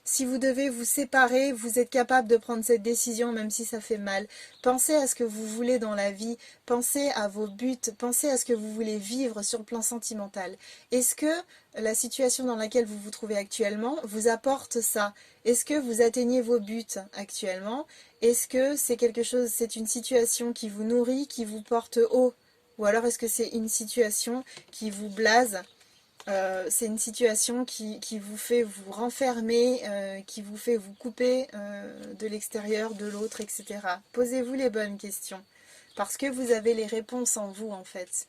Si vous devez vous séparer, vous êtes capable de prendre cette décision même si ça fait mal. Pensez à ce que vous voulez dans la vie, pensez à vos buts, pensez à ce que vous voulez vivre sur le plan sentimental. Est-ce que la situation dans laquelle vous vous trouvez actuellement vous apporte ça? Est-ce que vous atteignez vos buts actuellement? Est-ce que c'est une situation qui vous nourrit, qui vous porte haut? Ou alors est-ce que c'est une situation qui vous blase? C'est une situation qui vous fait vous renfermer, qui vous fait vous couper de l'extérieur, de l'autre, etc. Posez-vous les bonnes questions, parce que vous avez les réponses en vous, en fait.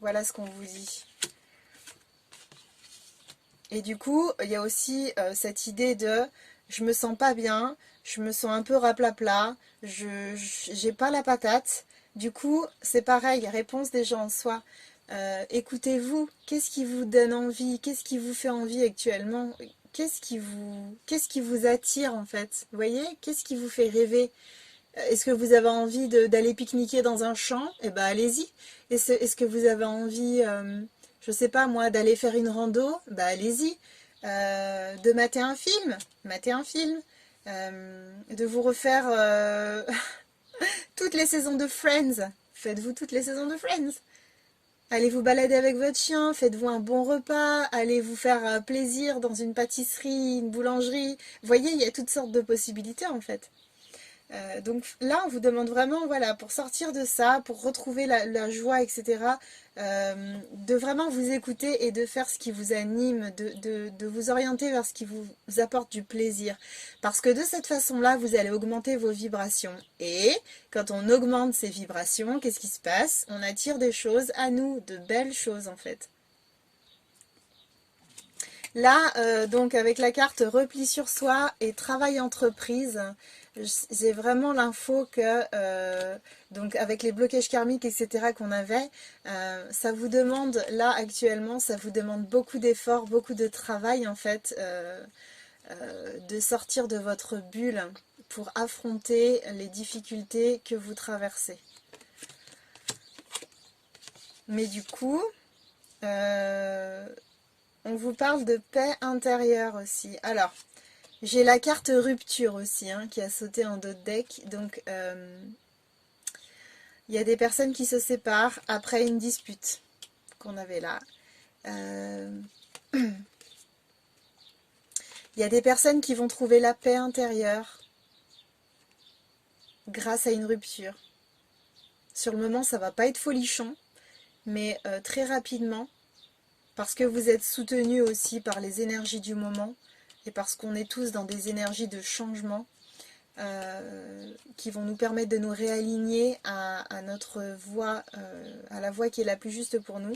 Voilà ce qu'on vous dit. Et du coup, il y a aussi cette idée de je me sens pas bien, je me sens un peu raplapla, j'ai pas la patate. Du coup, c'est pareil, réponse déjà en soi. Écoutez-vous, qu'est-ce qui vous donne envie, qu'est-ce qui vous fait envie actuellement, qu'est-ce qui vous attire en fait, vous voyez, qu'est-ce qui vous fait rêver? Est-ce que vous avez envie d'aller pique-niquer dans un champ? Eh ben allez-y. Est-ce que vous avez envie, je sais pas moi, d'aller faire une rando? Bah allez-y. De mater un film? Matez un film. De vous refaire toutes les saisons de Friends? Faites-vous toutes les saisons de Friends. Allez vous balader avec votre chien, faites-vous un bon repas, allez vous faire plaisir dans une pâtisserie, une boulangerie. Vous voyez, il y a toutes sortes de possibilités en fait. Donc là, on vous demande vraiment, voilà, pour sortir de ça, pour retrouver la joie, etc., de vraiment vous écouter et de faire ce qui vous anime, de vous orienter vers ce qui vous apporte du plaisir. Parce que de cette façon-là, vous allez augmenter vos vibrations. Et quand on augmente ces vibrations, qu'est-ce qui se passe? On attire des choses à nous, de belles choses en fait. Là, donc avec la carte repli sur soi et travail entreprise, j'ai vraiment l'info que, donc avec les blocages karmiques, etc. qu'on avait, ça vous demande, là actuellement, ça vous demande beaucoup d'efforts, beaucoup de travail en fait, de sortir de votre bulle pour affronter les difficultés que vous traversez. Mais du coup, on vous parle de paix intérieure aussi. Alors, j'ai la carte rupture aussi, hein, qui a sauté en dos de deck. Donc, il y a des personnes qui se séparent après une dispute qu'on avait là. Il y a des personnes qui vont trouver la paix intérieure grâce à une rupture. Sur le moment, ça va pas être folichon, mais très rapidement, parce que vous êtes soutenu aussi par les énergies du moment et parce qu'on est tous dans des énergies de changement, qui vont nous permettre de nous réaligner à notre voie, à la voie qui est la plus juste pour nous.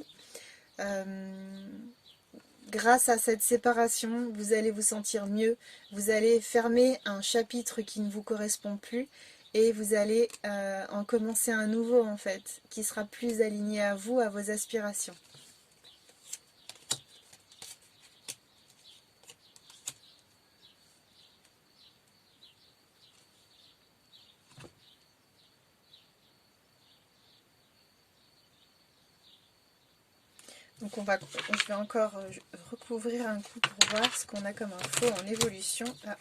grâce à cette séparation, vous allez vous sentir mieux. Vous allez fermer un chapitre qui ne vous correspond plus et vous allez en commencer un nouveau en fait, qui sera plus aligné à vous, à vos aspirations. Donc je vais encore recouvrir un coup pour voir ce qu'on a comme info en évolution. Ah.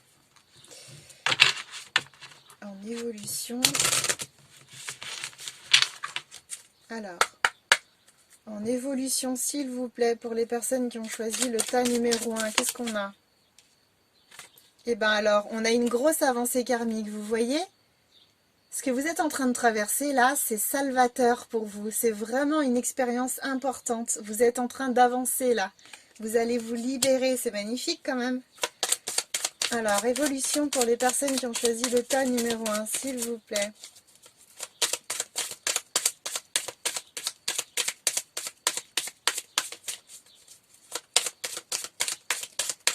En évolution. Alors, en évolution, s'il vous plaît, pour les personnes qui ont choisi le tas numéro 1, qu'est-ce qu'on a? Eh bien alors, on a une grosse avancée karmique, vous voyez? Ce que vous êtes en train de traverser là, c'est salvateur pour vous. C'est vraiment une expérience importante. Vous êtes en train d'avancer là. Vous allez vous libérer. C'est magnifique quand même. Alors, évolution pour les personnes qui ont choisi le tas numéro 1, s'il vous plaît.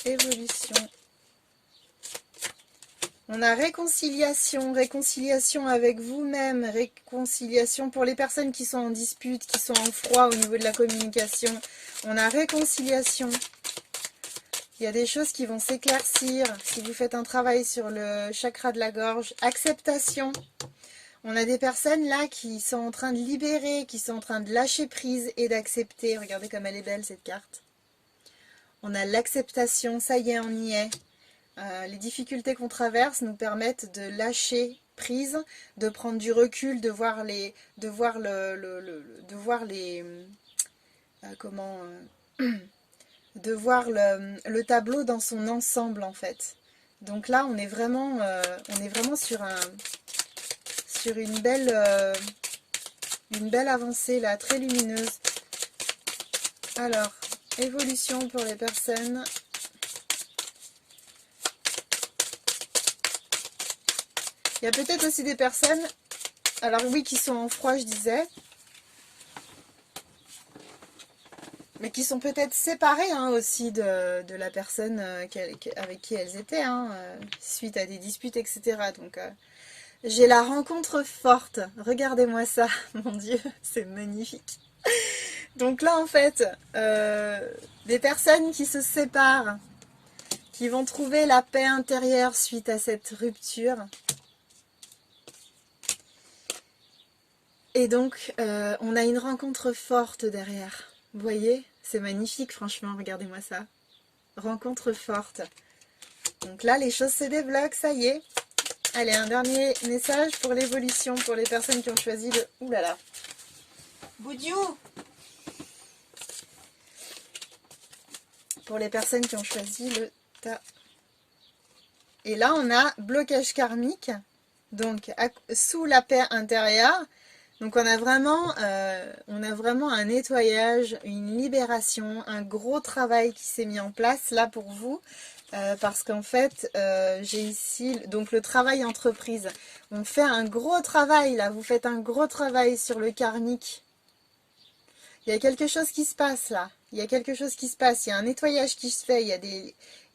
Évolution. On a réconciliation, réconciliation avec vous-même, réconciliation pour les personnes qui sont en dispute, qui sont en froid au niveau de la communication. On a réconciliation. Il y a des choses qui vont s'éclaircir si vous faites un travail sur le chakra de la gorge. Acceptation. On a des personnes là qui sont en train de libérer, qui sont en train de lâcher prise et d'accepter. Regardez comme elle est belle cette carte. On a l'acceptation, ça y est, on y est. Les difficultés qu'on traverse nous permettent de lâcher prise, de prendre du recul, de voir les, de voir le tableau dans son ensemble en fait. Donc là, on est vraiment sur une belle avancée là, très lumineuse. Alors, évolution pour les personnes. Il y a peut-être aussi des personnes, alors oui, qui sont en froid, je disais, mais qui sont peut-être séparées hein, aussi de la personne avec qui elles étaient, hein, suite à des disputes, etc. Donc, j'ai la rencontre forte. Regardez-moi ça, mon Dieu, c'est magnifique. Donc là, en fait, des personnes qui se séparent, qui vont trouver la paix intérieure suite à cette rupture. Et donc, on a une rencontre forte derrière. Vous voyez, c'est magnifique, franchement, regardez-moi ça. Rencontre forte. Donc là, les choses se débloquent, ça y est. Allez, un dernier message pour l'évolution, pour les personnes qui ont choisi le... Ouh là là. Boudiou. Pour les personnes qui ont choisi le tas. Et là, on a blocage karmique. Donc, sous la paix intérieure. Donc on a vraiment un nettoyage, une libération, un gros travail qui s'est mis en place là pour vous. Parce qu'en fait, j'ai ici donc le travail entreprise. On fait un gros travail là, vous faites un gros travail sur le karmique. Il y a quelque chose qui se passe là. Il y a quelque chose qui se passe. Il y a un nettoyage qui se fait. Il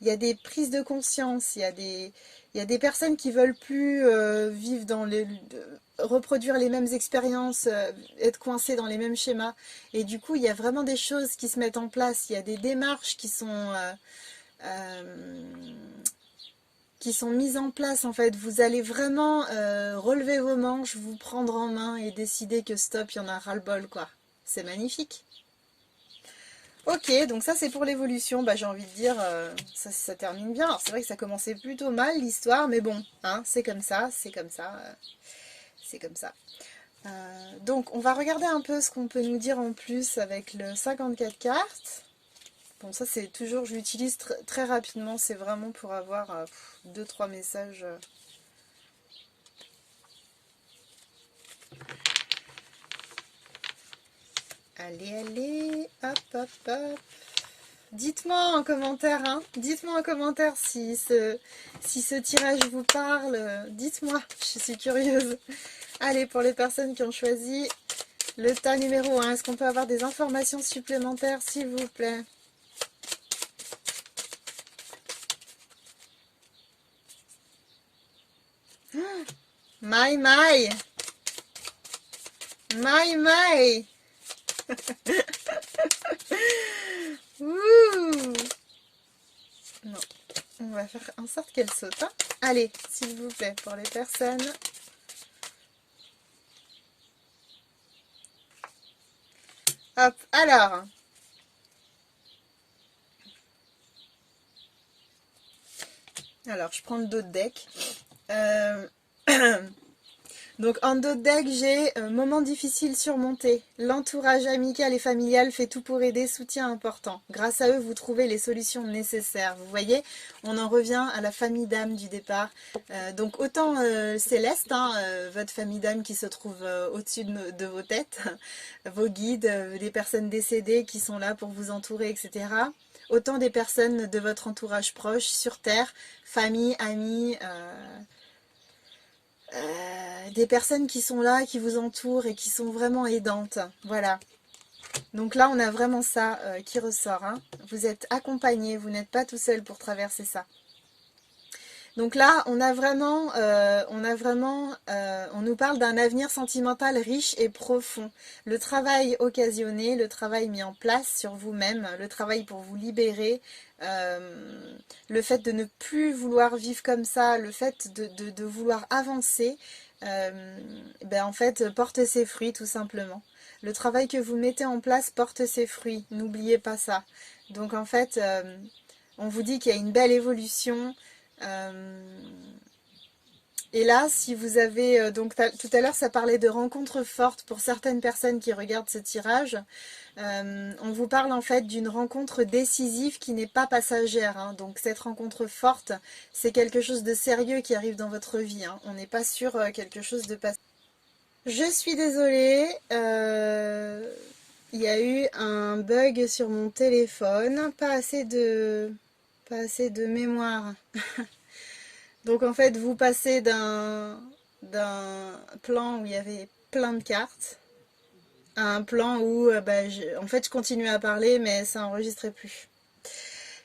y a des prises de conscience. Il y a des personnes qui veulent plus vivre dans reproduire les mêmes expériences, être coincées dans les mêmes schémas. Et du coup, il y a vraiment des choses qui se mettent en place. Il y a des démarches qui sont mises en place en fait. Vous allez vraiment relever vos manches, vous prendre en main et décider que stop, il y en a ras-le-bol quoi. C'est magnifique. Ok, donc ça c'est pour l'évolution, bah, j'ai envie de dire, ça termine bien. Alors c'est vrai que ça commençait plutôt mal l'histoire, mais bon, hein, c'est comme ça, c'est comme ça, c'est comme ça. Donc on va regarder un peu ce qu'on peut nous dire en plus avec le 54 cartes. Bon ça c'est toujours, je l'utilise très rapidement, c'est vraiment pour avoir 2-3 messages. Allez, hop, hop, hop. Dites-moi en commentaire, hein. Dites-moi en commentaire si ce tirage vous parle. Dites-moi, je suis curieuse. Allez, pour les personnes qui ont choisi le tas numéro 1, est-ce qu'on peut avoir des informations supplémentaires, s'il vous plaît? My, my. My, my. Ouh. Non, on va faire en sorte qu'elle saute. Hein. Allez, s'il vous plaît, pour les personnes. Hop, alors. Alors, je prends d'autres decks. Donc en dos de deck, j'ai moment difficile surmonté. L'entourage amical et familial fait tout pour aider, soutien important. Grâce à eux, vous trouvez les solutions nécessaires. Vous voyez, on en revient à la famille d'âme du départ. Donc autant Céleste, hein, votre famille d'âme qui se trouve au-dessus de vos têtes, vos guides, des personnes décédées qui sont là pour vous entourer, etc. Autant des personnes de votre entourage proche sur Terre, famille, amis... des personnes qui sont là, qui vous entourent et qui sont vraiment aidantes. Voilà. Donc là, on a vraiment ça qui ressort. Hein. Vous êtes accompagné, vous n'êtes pas tout seul pour traverser ça. Donc là, on nous parle d'un avenir sentimental riche et profond. Le travail occasionné, le travail mis en place sur vous-même, le travail pour vous libérer, le fait de ne plus vouloir vivre comme ça, le fait de vouloir avancer, en fait, porte ses fruits tout simplement. Le travail que vous mettez en place porte ses fruits, n'oubliez pas ça. Donc en fait, on vous dit qu'il y a une belle évolution. Et là, si vous avez... donc tout à l'heure, ça parlait de rencontres fortes pour certaines personnes qui regardent ce tirage. On vous parle en fait d'une rencontre décisive qui n'est pas passagère. Hein. Donc cette rencontre forte, c'est quelque chose de sérieux qui arrive dans votre vie. Hein. On n'est pas sur quelque chose de passager. Je suis désolée. Il y a eu un bug sur mon téléphone. Pas assez de mémoire. Donc en fait, vous passez d'un plan où il y avait plein de cartes à un plan où en fait je continuais à parler mais ça n'enregistrait plus.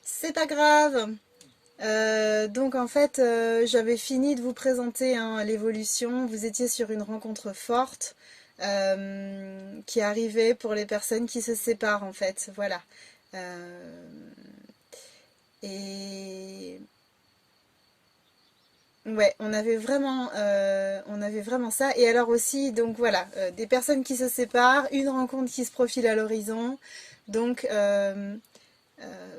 C'est pas grave. Donc en fait, j'avais fini de vous présenter hein, l'évolution. Vous étiez sur une rencontre forte qui arrivait pour les personnes qui se séparent en fait. Voilà. Et ouais, on avait vraiment ça. Et alors aussi, donc voilà, des personnes qui se séparent, une rencontre qui se profile à l'horizon. Donc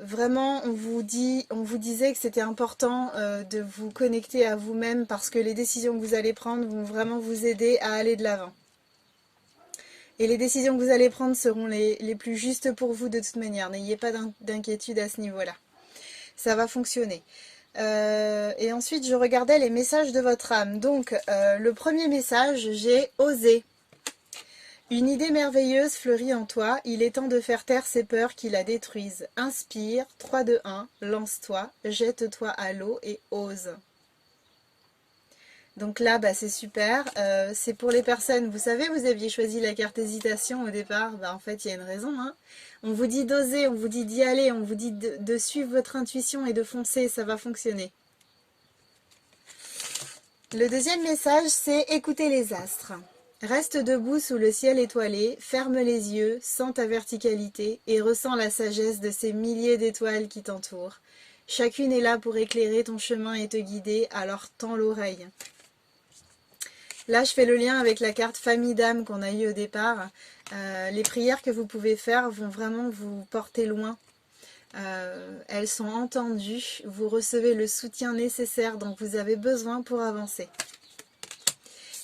vraiment, on vous disait que c'était important de vous connecter à vous-même parce que les décisions que vous allez prendre vont vraiment vous aider à aller de l'avant. Et les décisions que vous allez prendre seront les plus justes pour vous de toute manière. N'ayez pas d'inquiétude à ce niveau-là. Ça va fonctionner. Et ensuite, je regardais les messages de votre âme. Donc, le premier message, j'ai osé. Une idée merveilleuse fleurit en toi. Il est temps de faire taire ces peurs qui la détruisent. Inspire, 3, 2, 1, lance-toi, jette-toi à l'eau et ose. Donc là, c'est super. C'est pour les personnes, vous savez, vous aviez choisi la carte hésitation au départ. En fait, il y a une raison. Hein. On vous dit d'oser, on vous dit d'y aller, on vous dit de suivre votre intuition et de foncer, ça va fonctionner. Le deuxième message, c'est écouter les astres. Reste debout sous le ciel étoilé, ferme les yeux, sens ta verticalité et ressens la sagesse de ces milliers d'étoiles qui t'entourent. Chacune est là pour éclairer ton chemin et te guider, alors tends l'oreille. Là, je fais le lien avec la carte famille d'âme qu'on a eue au départ. Les prières que vous pouvez faire vont vraiment vous porter loin. Elles sont entendues. Vous recevez le soutien nécessaire dont vous avez besoin pour avancer.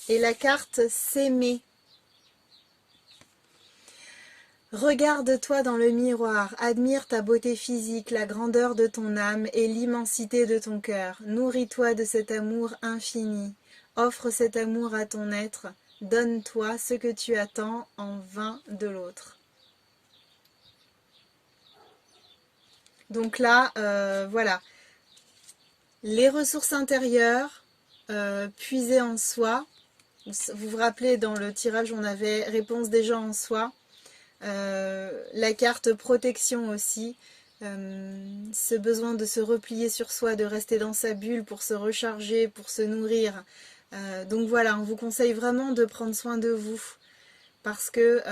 Et la carte s'aimer. Regarde-toi dans le miroir, admire ta beauté physique, la grandeur de ton âme et l'immensité de ton cœur. Nourris-toi de cet amour infini. Offre cet amour à ton être. Donne-toi ce que tu attends en vain de l'autre. Donc là, voilà. Les ressources intérieures, puiser en soi. Vous vous rappelez, dans le tirage, on avait réponse des gens en soi. La carte protection aussi. Ce besoin de se replier sur soi, de rester dans sa bulle pour se recharger, pour se nourrir. Donc voilà, on vous conseille vraiment de prendre soin de vous parce que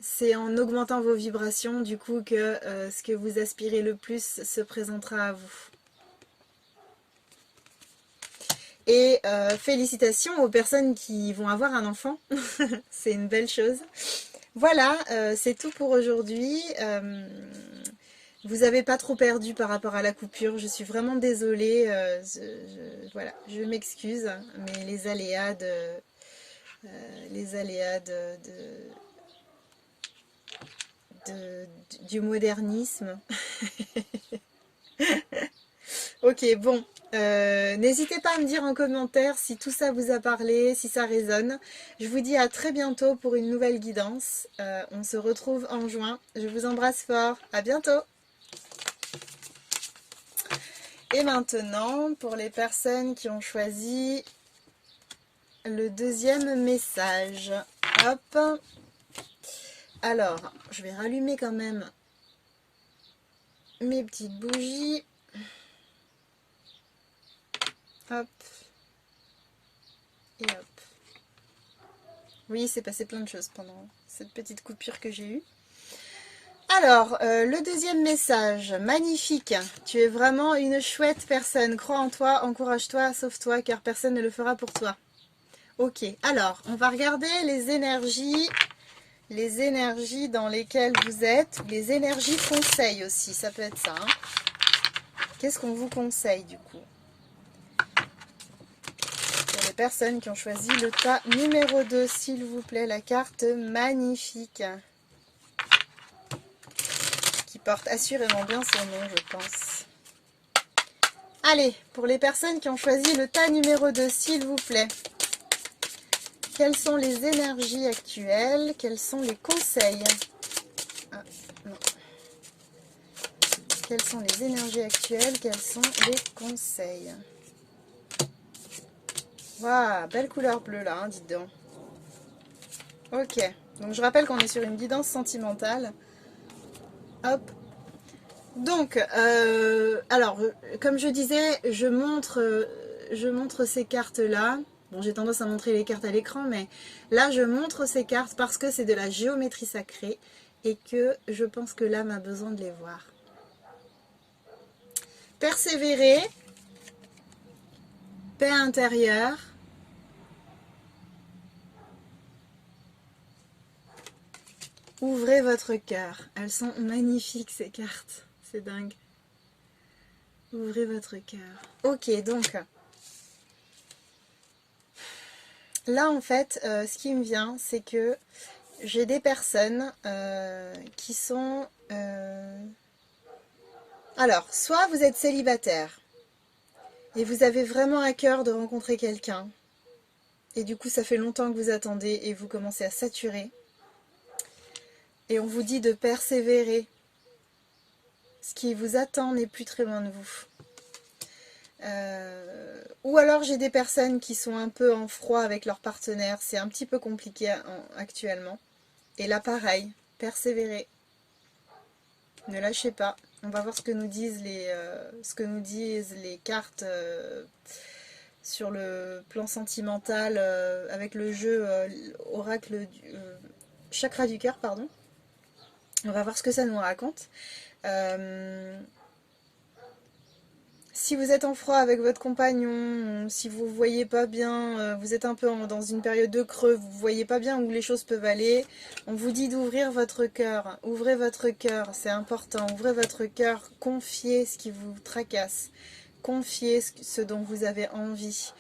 c'est en augmentant vos vibrations du coup que ce que vous aspirez le plus se présentera à vous. Et félicitations aux personnes qui vont avoir un enfant, c'est une belle chose. Voilà, c'est tout pour aujourd'hui. Vous n'avez pas trop perdu par rapport à la coupure, je suis vraiment désolée. Voilà, je m'excuse, mais les aléas du modernisme. Ok, bon. N'hésitez pas à me dire en commentaire si tout ça vous a parlé, si ça résonne. Je vous dis à très bientôt pour une nouvelle guidance. On se retrouve en juin. Je vous embrasse fort. À bientôt. Et maintenant, pour les personnes qui ont choisi le deuxième message. Hop. Alors, je vais rallumer quand même mes petites bougies. Hop. Et hop. Oui, il s'est passé plein de choses pendant cette petite coupure que j'ai eue. Alors, le deuxième message, magnifique. Tu es vraiment une chouette personne. Crois en toi, encourage-toi, sauve-toi, car personne ne le fera pour toi. Ok, alors, on va regarder les énergies dans lesquelles vous êtes. Les énergies conseils aussi, ça peut être ça. Hein. Qu'est-ce qu'on vous conseille du coup? Pour les personnes qui ont choisi le tas numéro 2, s'il vous plaît, la carte magnifique. Qui porte assurément bien son nom, je pense. Allez, pour les personnes qui ont choisi le tas numéro 2, s'il vous plaît. Quelles sont les énergies actuelles? Quels sont les conseils? Ah, non. Quelles sont les énergies actuelles? Quels sont les conseils? Waouh, belle couleur bleue là, hein, dites donc. Ok, donc je rappelle qu'on est sur une guidance sentimentale. Hop. Donc, alors, comme je disais, je montre ces cartes-là. Bon, j'ai tendance à montrer les cartes à l'écran, mais là, je montre ces cartes parce que c'est de la géométrie sacrée et que je pense que l'âme a besoin de les voir. Persévérer, paix intérieure, ouvrez votre cœur. Elles sont magnifiques ces cartes, c'est dingue. Ouvrez votre cœur. Ok, donc là en fait, ce qui me vient, c'est que j'ai des personnes qui sont... Alors, soit vous êtes célibataire et vous avez vraiment à cœur de rencontrer quelqu'un, et du coup ça fait longtemps que vous attendez et vous commencez à saturer, et on vous dit de persévérer. Ce qui vous attend n'est plus très loin de vous. Ou alors j'ai des personnes qui sont un peu en froid avec leur partenaire, c'est un petit peu compliqué actuellement. Et là pareil, persévérez. Ne lâchez pas. On va voir ce que nous disent les cartes sur le plan sentimental avec le jeu oracle chakra du cœur, pardon. On va voir ce que ça nous raconte. Si vous êtes en froid avec votre compagnon, si vous ne voyez pas bien, vous êtes un peu dans une période de creux, vous ne voyez pas bien où les choses peuvent aller, on vous dit d'ouvrir votre cœur. Ouvrez votre cœur, c'est important. Ouvrez votre cœur, confiez ce qui vous tracasse. Confiez ce dont vous avez envie.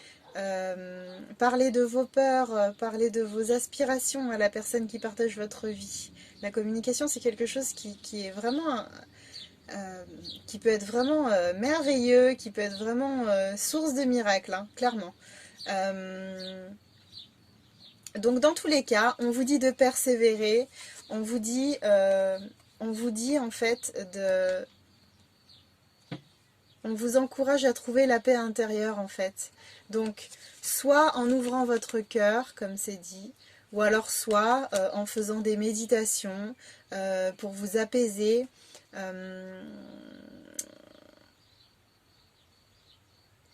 Parlez de vos peurs, parlez de vos aspirations à la personne qui partage votre vie. La communication, c'est quelque chose qui est vraiment... qui peut être vraiment merveilleux, qui peut être vraiment source de miracles, hein, clairement. Donc dans tous les cas, on vous dit de persévérer, on vous dit en fait on vous encourage à trouver la paix intérieure en fait. Donc soit en ouvrant votre cœur, comme c'est dit, ou alors soit en faisant des méditations pour vous apaiser.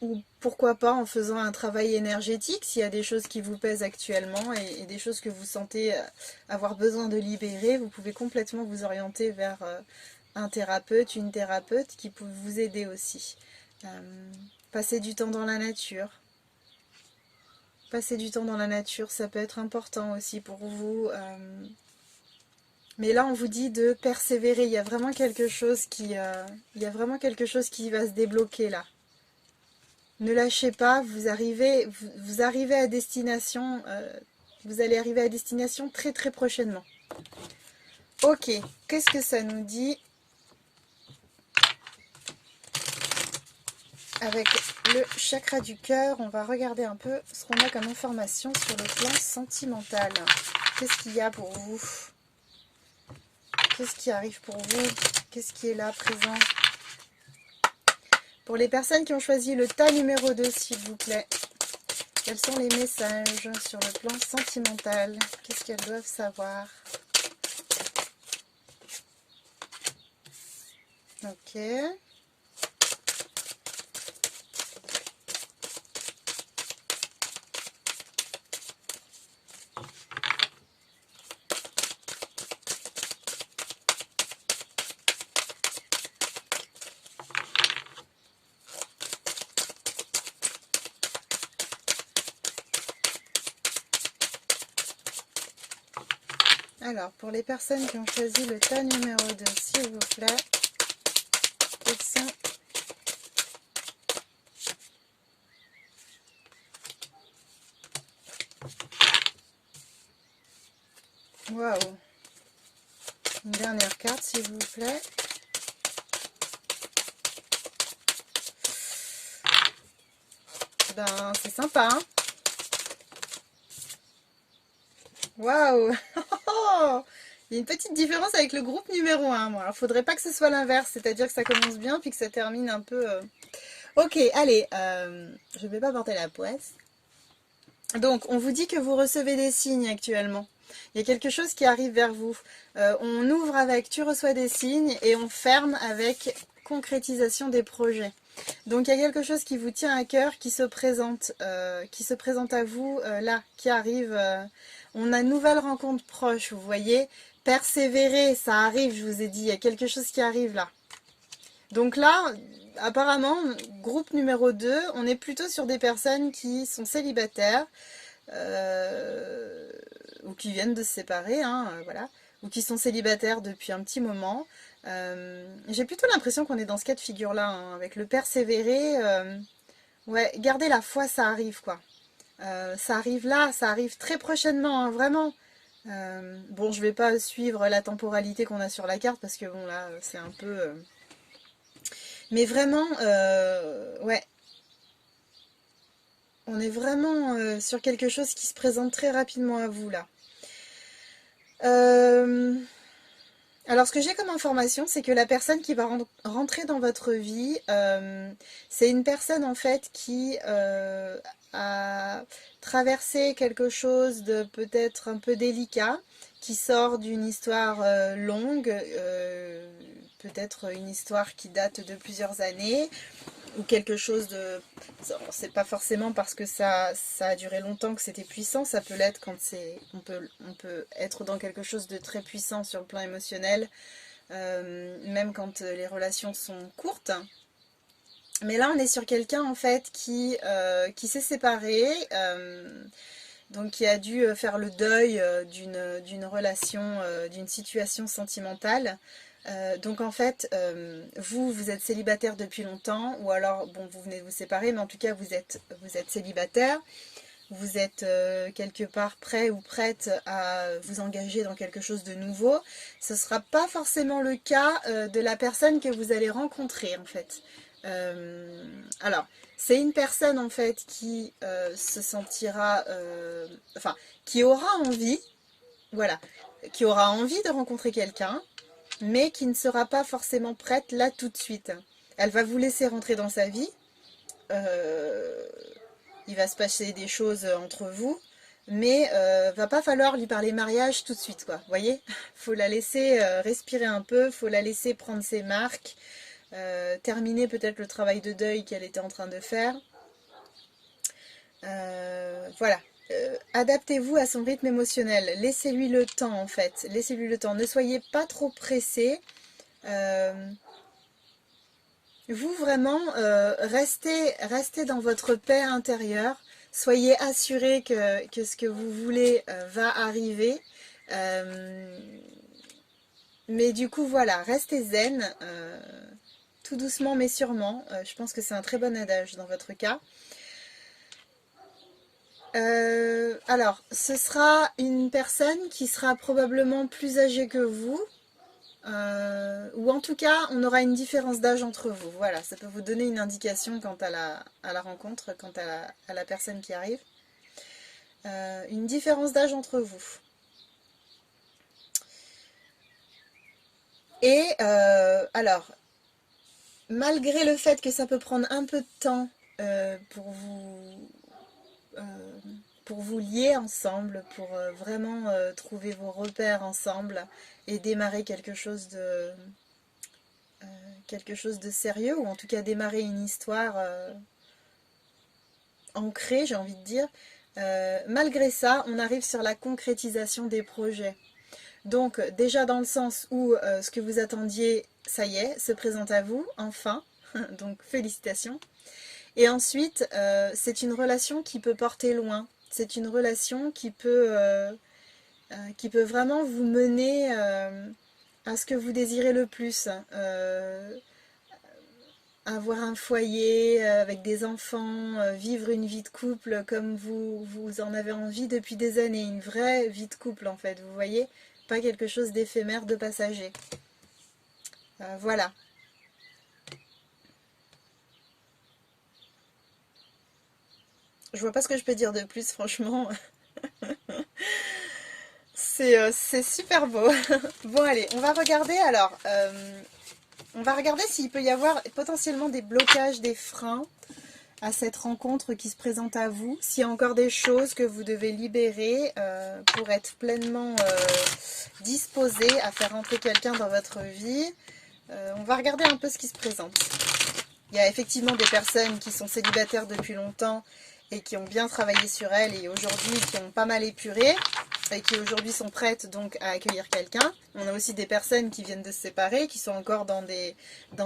ou pourquoi pas en faisant un travail énergétique, s'il y a des choses qui vous pèsent actuellement et des choses que vous sentez avoir besoin de libérer, vous pouvez complètement vous orienter vers un thérapeute, une thérapeute qui peut vous aider aussi. Passer du temps dans la nature. Passer du temps dans la nature, ça peut être important aussi pour vous. Mais là, on vous dit de persévérer. Il y a vraiment quelque chose il y a vraiment quelque chose qui va se débloquer là. Ne lâchez pas, vous arrivez à destination, vous allez arriver à destination très très prochainement. Ok, qu'est-ce que ça nous dit avec le chakra du cœur? On va regarder un peu ce qu'on a comme information sur le plan sentimental. Qu'est-ce qu'il y a pour vous? Qu'est-ce qui arrive pour vous? Qu'est-ce qui est là, présent? Pour les personnes qui ont choisi le tas numéro 2, s'il vous plaît, quels sont les messages sur le plan sentimental? Qu'est-ce qu'elles doivent savoir? Ok. Alors, pour les personnes qui ont choisi le tas numéro 2, s'il vous plaît, quels sont... Waouh! Une dernière carte, s'il vous plaît. Ben, c'est sympa, hein? Waouh! Il y a une petite différence avec le groupe numéro 1, moi. Alors, faudrait pas que ce soit l'inverse, c'est-à-dire que ça commence bien puis que ça termine un peu... Ok, allez, je vais pas porter la poisse. Donc, on vous dit que vous recevez des signes actuellement. Il y a quelque chose qui arrive vers vous. On ouvre avec tu reçois des signes et on ferme avec concrétisation des projets. Donc, il y a quelque chose qui vous tient à cœur, qui se présente à vous là, qui arrive. On a une nouvelle rencontre proche, vous voyez. Persévérer, ça arrive, je vous ai dit, il y a quelque chose qui arrive là. Donc là, apparemment, groupe numéro 2, on est plutôt sur des personnes qui sont célibataires, ou qui viennent de se séparer, hein, voilà, ou qui sont célibataires depuis un petit moment. J'ai plutôt l'impression qu'on est dans ce cas de figure-là, hein, avec le persévérer. Ouais, garder la foi, ça arrive, quoi. Ça arrive là, ça arrive très prochainement, hein, vraiment. Bon, je vais pas suivre la temporalité qu'on a sur la carte, parce que bon, là, c'est un peu... Mais vraiment, ouais, on est vraiment sur quelque chose qui se présente très rapidement à vous, là. Alors, ce que j'ai comme information, c'est que la personne qui va rentrer dans votre vie, c'est une personne en fait qui a traversé quelque chose de peut-être un peu délicat, qui sort d'une histoire longue, peut-être une histoire qui date de plusieurs années, ou quelque chose de... C'est pas forcément parce que ça a duré longtemps que c'était puissant, ça peut l'être quand c'est... On peut être dans quelque chose de très puissant sur le plan émotionnel, même quand les relations sont courtes. Mais là, on est sur quelqu'un, en fait, qui s'est séparé, donc qui a dû faire le deuil d'une relation, d'une situation sentimentale. Donc en fait, vous êtes célibataire depuis longtemps, ou alors, bon, vous venez de vous séparer, mais en tout cas, vous êtes célibataire, vous êtes quelque part prêt ou prête à vous engager dans quelque chose de nouveau. Ce ne sera pas forcément le cas de la personne que vous allez rencontrer, en fait. Alors, c'est une personne, en fait, qui se sentira... enfin, qui aura envie, voilà, qui aura envie de rencontrer quelqu'un, mais qui ne sera pas forcément prête là tout de suite. Elle va vous laisser rentrer dans sa vie, il va se passer des choses entre vous, mais va pas falloir lui parler mariage tout de suite, quoi. Vous voyez, faut la laisser respirer un peu, faut la laisser prendre ses marques, terminer peut-être le travail de deuil qu'elle était en train de faire. Voilà. Adaptez-vous à son rythme émotionnel. Laissez-lui le temps en fait. Laissez-lui le temps. Ne soyez pas trop pressé. Vous vraiment restez dans votre paix intérieure. Soyez assuré que ce que vous voulez va arriver. Mais du coup voilà, restez zen. Tout doucement mais sûrement. Je pense que c'est un très bon adage dans votre cas. Alors, ce sera une personne qui sera probablement plus âgée que vous, ou en tout cas, on aura une différence d'âge entre vous. Voilà, ça peut vous donner une indication quant à la rencontre, quant à la personne qui arrive. Une différence d'âge entre vous. Et alors, malgré le fait que ça peut prendre un peu de temps euh, pour vous euh, pour vous lier ensemble, pour vraiment trouver vos repères ensemble et démarrer quelque chose de sérieux, ou en tout cas démarrer une histoire ancrée, j'ai envie de dire. Malgré ça, on arrive sur la concrétisation des projets. Donc déjà dans le sens où ce que vous attendiez, ça y est, se présente à vous, enfin. Donc félicitations. Et ensuite, c'est une relation qui peut porter loin. C'est une relation qui peut vraiment vous mener à ce que vous désirez le plus. Avoir un foyer avec des enfants, vivre une vie de couple comme vous en avez envie depuis des années. Une vraie vie de couple en fait, vous voyez? Pas quelque chose d'éphémère, de passager. Voilà. Je vois pas ce que je peux dire de plus, franchement. C'est super beau. Bon, allez, on va regarder alors. On va regarder s'il peut y avoir potentiellement des blocages, des freins à cette rencontre qui se présente à vous. S'il y a encore des choses que vous devez libérer pour être pleinement disposé à faire entrer quelqu'un dans votre vie. On va regarder un peu ce qui se présente. Il y a effectivement des personnes qui sont célibataires depuis longtemps et qui ont bien travaillé sur elles et aujourd'hui qui ont pas mal épuré et qui aujourd'hui sont prêtes donc à accueillir quelqu'un. On a aussi des personnes qui viennent de se séparer, qui sont encore dans des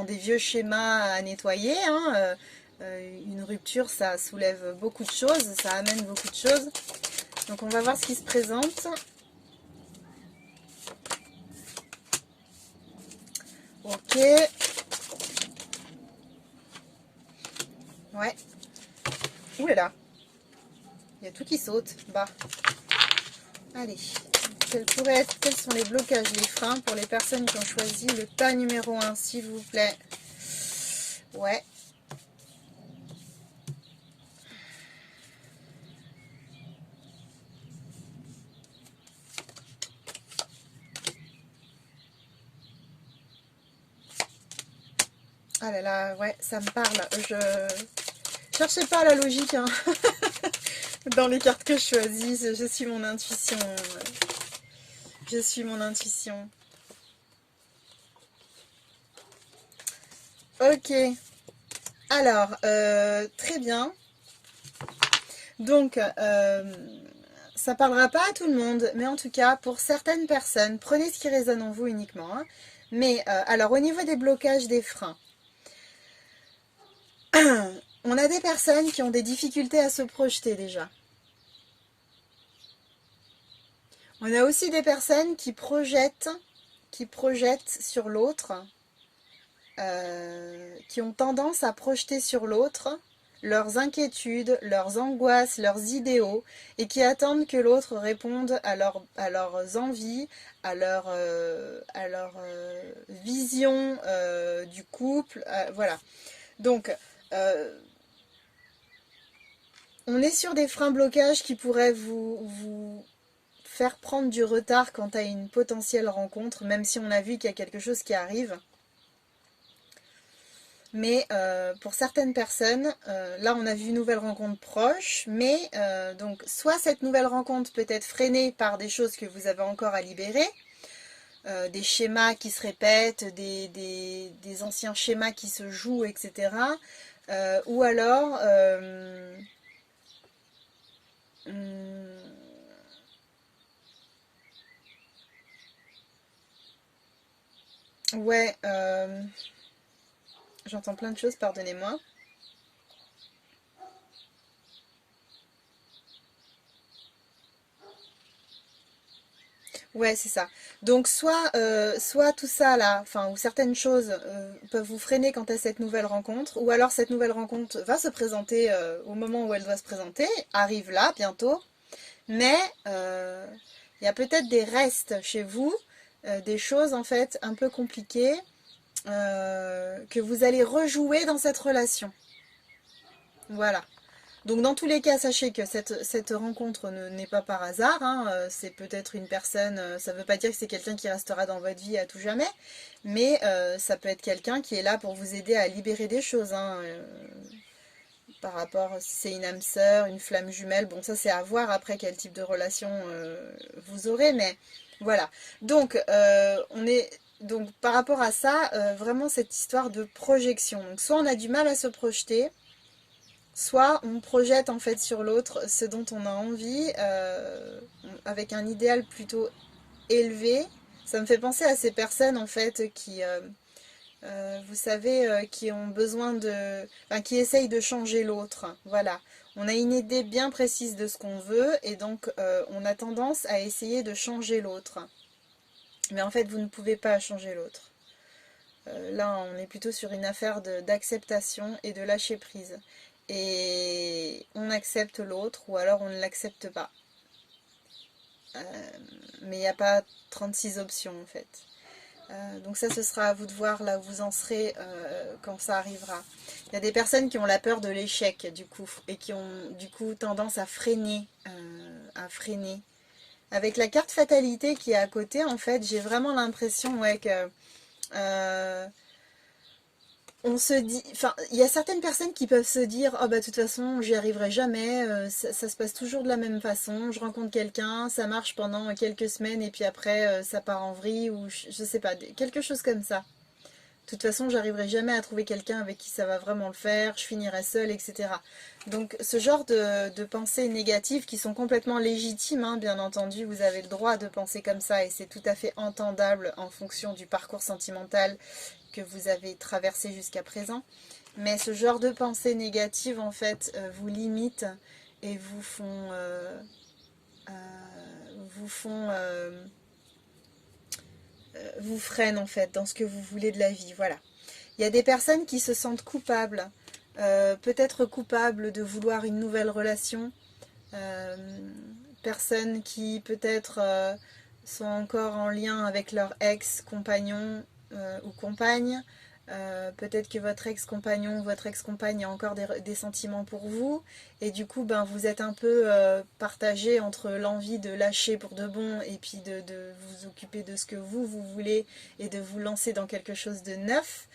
vieux schémas à nettoyer. Hein. Une rupture, ça soulève beaucoup de choses, ça amène beaucoup de choses. Donc on va voir ce qui se présente. Ok. Ouais. Ouh là là. Il y a tout qui saute. Bah. Allez. Quels sont les blocages, les freins pour les personnes qui ont choisi le tas numéro 1, s'il vous plaît? Ouais. Ah là là, ouais, ça me parle. Je cherchais pas la logique hein. Dans les cartes que je choisis. Je suis mon intuition. Je suis mon intuition. Ok. Alors, très bien. Donc, ça parlera pas à tout le monde, mais en tout cas, pour certaines personnes, prenez ce qui résonne en vous uniquement. Hein. Mais, alors, au niveau des blocages, des freins, on a des personnes qui ont des difficultés à se projeter déjà. On a aussi des personnes qui projettent sur l'autre, qui ont tendance à projeter sur l'autre leurs inquiétudes, leurs angoisses, leurs idéaux, et qui attendent que l'autre réponde à leurs envies, à leur vision du couple. Voilà. Donc, on est sur des freins blocages qui pourraient vous faire prendre du retard quant à une potentielle rencontre, même si on a vu qu'il y a quelque chose qui arrive. Mais pour certaines personnes, là on a vu une nouvelle rencontre proche, mais donc soit cette nouvelle rencontre peut être freinée par des choses que vous avez encore à libérer, des schémas qui se répètent, des anciens schémas qui se jouent, etc. Ou alors Hum, ouais, j'entends plein de choses, pardonnez-moi. Ouais, c'est ça. Donc soit tout ça là, enfin, ou certaines choses peuvent vous freiner quant à cette nouvelle rencontre, ou alors cette nouvelle rencontre va se présenter au moment où elle doit se présenter, arrive là bientôt, mais euh, il y a peut-être des restes chez vous, des choses en fait un peu compliquées que vous allez rejouer dans cette relation. Voilà. Donc dans tous les cas, sachez que cette rencontre n'est pas par hasard, hein, c'est peut-être une personne, ça ne veut pas dire que c'est quelqu'un qui restera dans votre vie à tout jamais, mais ça peut être quelqu'un qui est là pour vous aider à libérer des choses, hein, par rapport si c'est une âme sœur, une flamme jumelle, bon ça c'est à voir après quel type de relation vous aurez, mais voilà. Donc donc par rapport à ça, vraiment cette histoire de projection. Donc soit on a du mal à se projeter, soit on projette en fait sur l'autre ce dont on a envie, avec un idéal plutôt élevé. Ça me fait penser à ces personnes en fait qui, vous savez, qui ont besoin de, enfin, qui essayent de changer l'autre. Voilà. On a une idée bien précise de ce qu'on veut et donc on a tendance à essayer de changer l'autre. Mais en fait, vous ne pouvez pas changer l'autre. Là, on est plutôt sur une affaire d'acceptation et de lâcher prise. Et on accepte l'autre ou alors on ne l'accepte pas. Mais il n'y a pas 36 options en fait. Donc ça, ce sera à vous de voir là où vous en serez quand ça arrivera. Il y a des personnes qui ont la peur de l'échec du coup et qui ont du coup tendance à freiner, à freiner. Avec la carte fatalité qui est à côté, en fait, j'ai vraiment l'impression ouais, que euh, on se dit, enfin, il y a certaines personnes qui peuvent se dire, oh bah de toute façon, j'y arriverai jamais, ça se passe toujours de la même façon, je rencontre quelqu'un, ça marche pendant quelques semaines et puis après ça part en vrille ou je sais pas, quelque chose comme ça. De toute façon, j'arriverai jamais à trouver quelqu'un avec qui ça va vraiment le faire, je finirai seule, etc. Donc ce genre de pensées négatives qui sont complètement légitimes, hein, bien entendu, vous avez le droit de penser comme ça et c'est tout à fait entendable en fonction du parcours sentimental que vous avez traversé jusqu'à présent. Mais ce genre de pensées négatives, en fait, vous limitent et euh, vous font, vous freinent en fait dans ce que vous voulez de la vie. Voilà. Il y a des personnes qui se sentent coupables, peut-être coupables de vouloir une nouvelle relation, euh, personnes qui peut-être sont encore en lien avec leur ex-compagnon ou compagne. Peut-être que votre ex-compagnon ou votre ex-compagne a encore des sentiments pour vous et du coup ben, vous êtes un peu partagé entre l'envie de lâcher pour de bon et puis de vous occuper de ce que vous voulez et de vous lancer dans quelque chose de neuf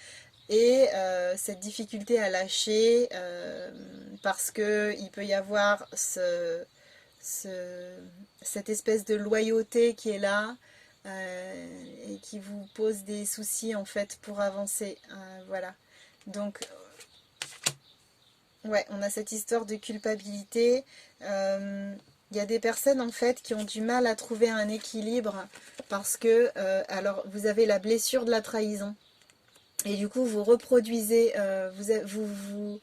et cette difficulté à lâcher parce que il peut y avoir ce- cette espèce de loyauté qui est là et qui vous pose des soucis en fait pour avancer. Voilà. Donc, ouais, on a cette histoire de culpabilité. Il y a des personnes en fait qui ont du mal à trouver un équilibre parce que, alors, vous avez la blessure de la trahison. Et du coup, vous reproduisez, vous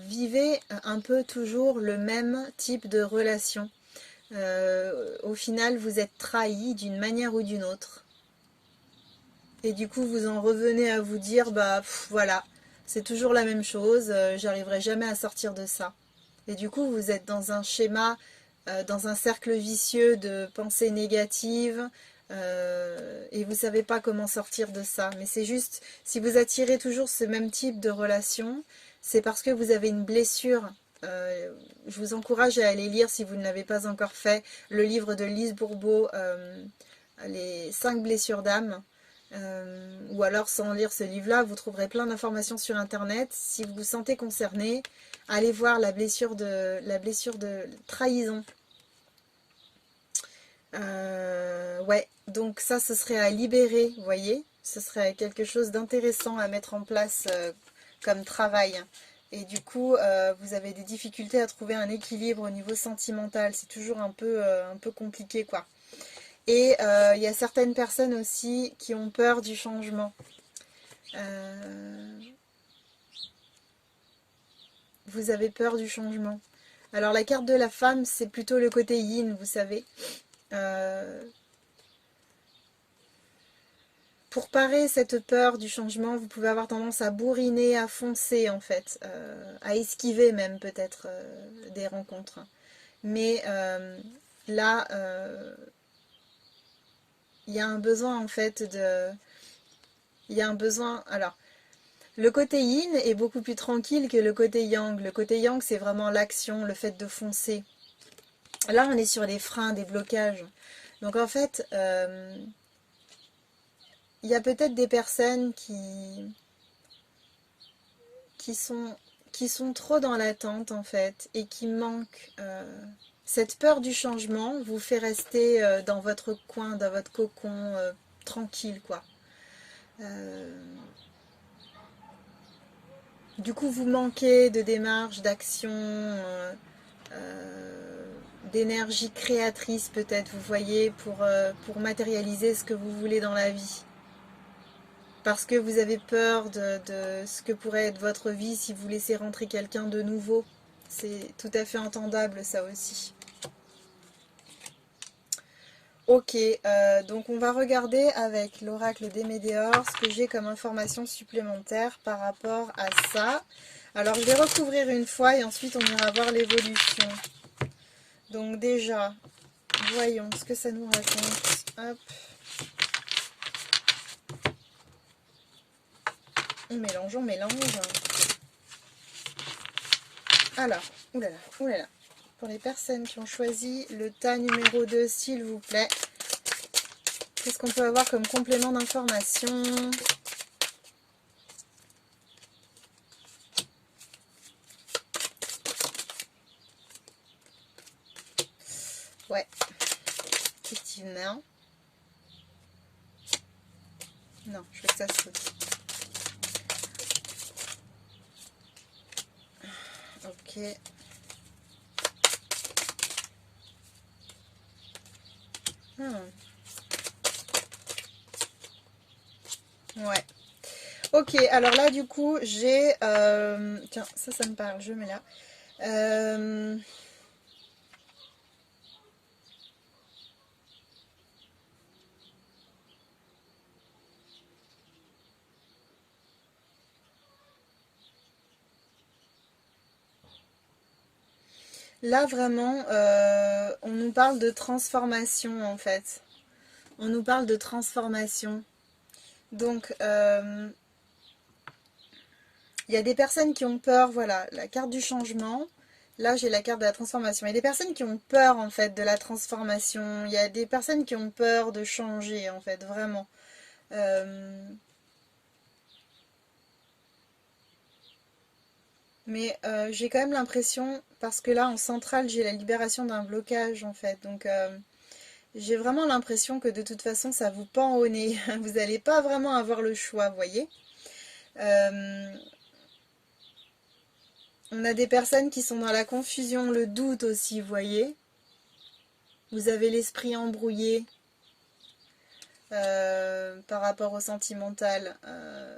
vivez un peu toujours le même type de relation. Au final, vous êtes trahi d'une manière ou d'une autre. Et du coup, vous en revenez à vous dire, bah voilà, c'est toujours la même chose, j'arriverai jamais à sortir de ça. Et du coup, vous êtes dans un schéma, dans un cercle vicieux de pensées négatives, et vous ne savez pas comment sortir de ça. Mais c'est juste, si vous attirez toujours ce même type de relation, c'est parce que vous avez une blessure. Euh, je vous encourage à aller lire, si vous ne l'avez pas encore fait, le livre de Lise Bourbeau, Les 5 blessures d'âme. Ou alors sans lire ce livre-là, vous trouverez plein d'informations sur Internet. Si vous vous sentez concerné, allez voir la blessure de trahison. Ouais, donc ça, ce serait à libérer, vous voyez. Ce serait quelque chose d'intéressant à mettre en place comme travail. Et du coup, vous avez des difficultés à trouver un équilibre au niveau sentimental. C'est toujours un peu compliqué, quoi. Et il y a certaines personnes aussi qui ont peur du changement. Vous avez peur du changement. Alors la carte de la femme, c'est plutôt le côté yin, vous savez. Pour parer cette peur du changement, vous pouvez avoir tendance à bourriner, à foncer en fait, à esquiver même peut-être des rencontres. Mais là, il y a un besoin en fait de... Il y a un besoin... Alors, le côté yin est beaucoup plus tranquille que le côté yang. Le côté yang, c'est vraiment l'action, le fait de foncer. Là, on est sur des freins, des blocages. Donc en fait, il y a peut-être des personnes qui sont trop dans l'attente en fait et qui manquent. Cette peur du changement vous fait rester dans votre coin, dans votre cocon, tranquille quoi. Du coup, vous manquez de démarche, d'action, d'énergie créatrice peut-être, vous voyez, pour matérialiser ce que vous voulez dans la vie. Parce que vous avez peur de ce que pourrait être votre vie si vous laissez rentrer quelqu'un de nouveau. C'est tout à fait entendable ça aussi. Ok, donc on va regarder avec l'oracle des Médéors ce que j'ai comme information supplémentaire par rapport à ça. Alors je vais recouvrir une fois et ensuite on ira voir l'évolution. Donc déjà, voyons ce que ça nous raconte. Hop. On mélange, on mélange. Alors, oulala, oulala. Pour les personnes qui ont choisi le tas numéro 2, s'il vous plaît. Qu'est-ce qu'on peut avoir comme complément d'information? Ouais, effectivement. Non, je veux que ça saute. Ok. Ouais. Ok, alors là, du coup, j'ai... Tiens, ça me parle, je mets là. Là, vraiment, on nous parle de transformation, en fait. On nous parle de transformation. Donc, il y a des personnes qui ont peur, voilà, la carte du changement. Là, j'ai la carte de la transformation. Il y a des personnes qui ont peur, en fait, de la transformation. Il y a des personnes qui ont peur de changer, en fait, vraiment. Mais j'ai quand même l'impression, parce que là, en centrale, j'ai la libération d'un blocage, en fait. Donc, j'ai vraiment l'impression que de toute façon, ça vous pend au nez. Vous n'allez pas vraiment avoir le choix, vous voyez. On a des personnes qui sont dans la confusion, le doute aussi, vous voyez. Vous avez l'esprit embrouillé par rapport au sentimental,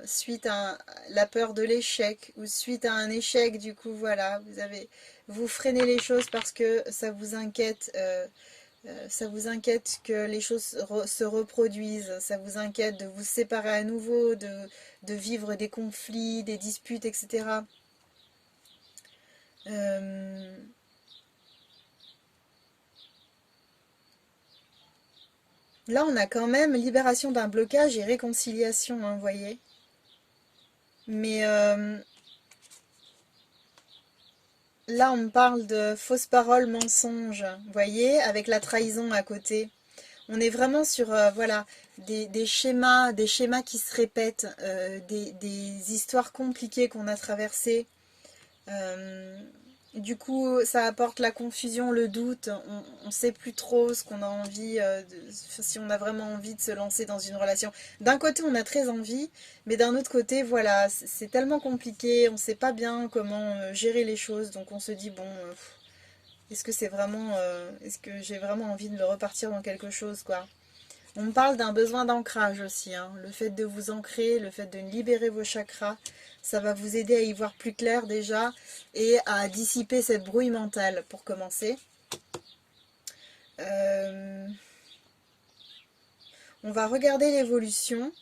suite à la peur de l'échec, ou suite à un échec, du coup, voilà, vous freinez les choses parce que ça vous inquiète que les choses se reproduisent, ça vous inquiète de vous séparer à nouveau, de vivre des conflits, des disputes, etc. Là, on a quand même libération d'un blocage et réconciliation, hein, vous voyez. Mais là, on parle de fausses paroles, mensonges, vous voyez, avec la trahison à côté. On est vraiment sur, voilà, des schémas qui se répètent, des histoires compliquées qu'on a traversées. Du coup, ça apporte la confusion, le doute. On ne sait plus trop ce qu'on a envie, si on a vraiment envie de se lancer dans une relation. D'un côté, on a très envie, mais d'un autre côté, voilà, c'est tellement compliqué, on ne sait pas bien comment gérer les choses. Donc on se dit, bon, est-ce que c'est vraiment, est-ce que j'ai vraiment envie de repartir dans quelque chose, quoi. On me parle d'un besoin d'ancrage aussi, hein. Le fait de vous ancrer, le fait de libérer vos chakras, ça va vous aider à y voir plus clair déjà et à dissiper cette brouille mentale pour commencer. On va regarder l'évolution.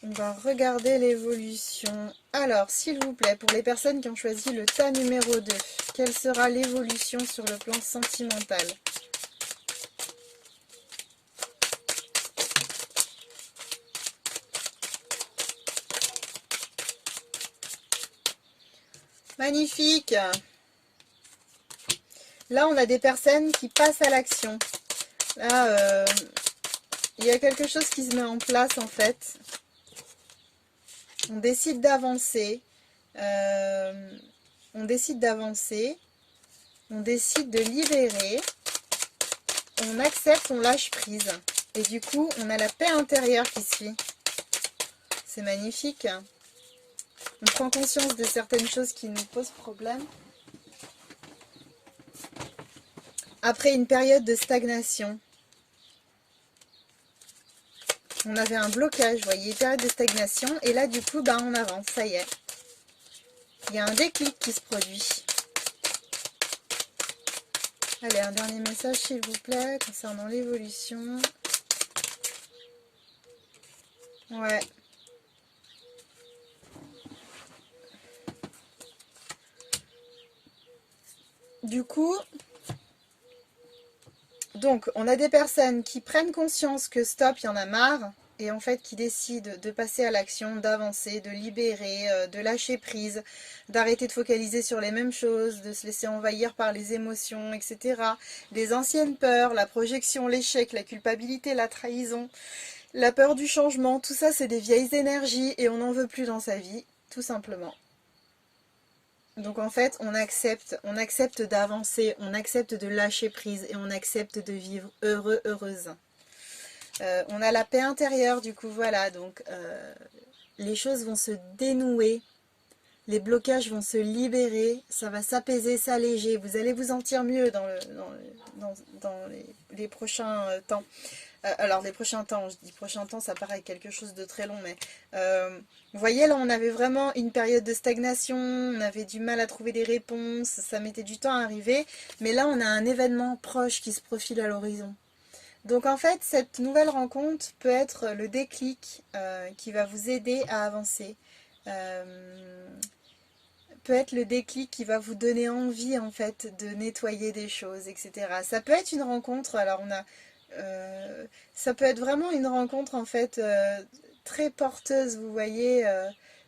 On va regarder l'évolution. Alors, s'il vous plaît, pour les personnes qui ont choisi le tas numéro 2, quelle sera l'évolution sur le plan sentimental? Magnifique! Là, on a des personnes qui passent à l'action. Là, il y a quelque chose qui se met en place, en fait. On décide d'avancer. On décide d'avancer. On décide de libérer. On accepte, on lâche prise. Et du coup, on a la paix intérieure qui suit. C'est magnifique. On prend conscience de certaines choses qui nous posent problème. Après une période de stagnation. On avait un blocage, vous voyez, période de stagnation. Et là, du coup, on avance, ça y est. Il y a un déclic qui se produit. Allez, un dernier message, s'il vous plaît, concernant l'évolution. Ouais. Du coup, donc, on a des personnes qui prennent conscience que stop, il y en a marre. Et en fait, qui décident de passer à l'action, d'avancer, de libérer, de lâcher prise, d'arrêter de focaliser sur les mêmes choses, de se laisser envahir par les émotions, etc. Les anciennes peurs, la projection, l'échec, la culpabilité, la trahison, la peur du changement, tout ça, c'est des vieilles énergies et on n'en veut plus dans sa vie, tout simplement. Donc en fait, on accepte d'avancer, on accepte de lâcher prise et on accepte de vivre heureux, heureuse. On a la paix intérieure, du coup, voilà, donc les choses vont se dénouer, les blocages vont se libérer, ça va s'apaiser, s'alléger, vous allez vous sentir mieux dans les prochains temps. Alors, les prochains temps, je dis prochains temps, ça paraît quelque chose de très long, mais vous voyez, là, on avait vraiment une période de stagnation, on avait du mal à trouver des réponses, ça mettait du temps à arriver, mais là, on a un événement proche qui se profile à l'horizon. Donc en fait, cette nouvelle rencontre peut être le déclic qui va vous aider à avancer. Peut être le déclic qui va vous donner envie en fait de nettoyer des choses, etc. Ça peut être une rencontre, alors ça peut être vraiment une rencontre en fait très porteuse, vous voyez,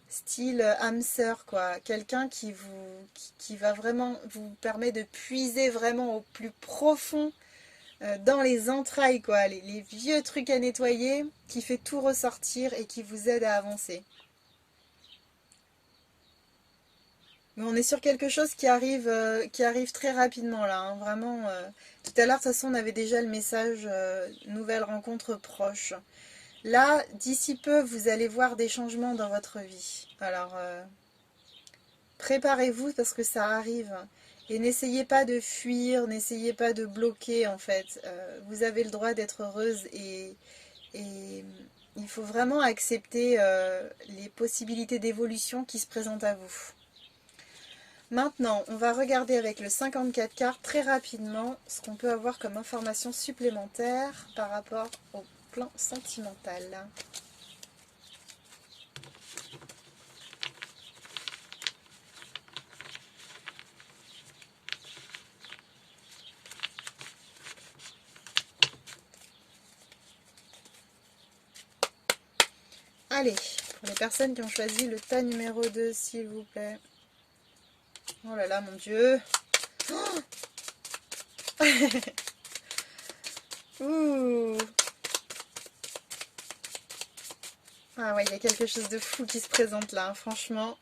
style âme sœur quoi. Quelqu'un qui va vraiment vous permettre de puiser vraiment au plus profond dans les entrailles, quoi, les vieux trucs à nettoyer, qui fait tout ressortir et qui vous aide à avancer. Mais on est sur quelque chose qui arrive très rapidement là, hein, vraiment. Tout à l'heure, de toute façon, on avait déjà le message nouvelle rencontre proche. Là, d'ici peu, vous allez voir des changements dans votre vie. Alors, préparez-vous parce que ça arrive. Et n'essayez pas de fuir, n'essayez pas de bloquer en fait. Vous avez le droit d'être heureuse et il faut vraiment accepter les possibilités d'évolution qui se présentent à vous. Maintenant, on va regarder avec le 54 cartes très rapidement ce qu'on peut avoir comme information supplémentaire par rapport au plan sentimental. Allez, pour les personnes qui ont choisi le tas numéro 2, s'il vous plaît. Oh là là, mon Dieu. Oh Ouh. Ah ouais, il y a quelque chose de fou qui se présente là, hein, franchement.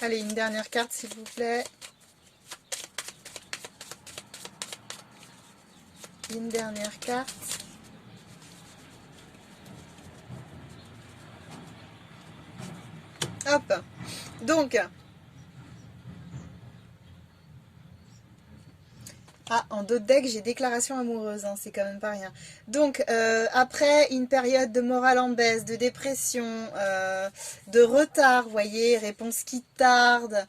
Allez, une dernière carte s'il vous plaît. Une dernière carte. Hop. Donc, ah, en dos de deck, j'ai déclaration amoureuse, hein, c'est quand même pas rien. Donc, après une période de morale en baisse, de dépression, de retard, vous voyez, réponse qui tarde,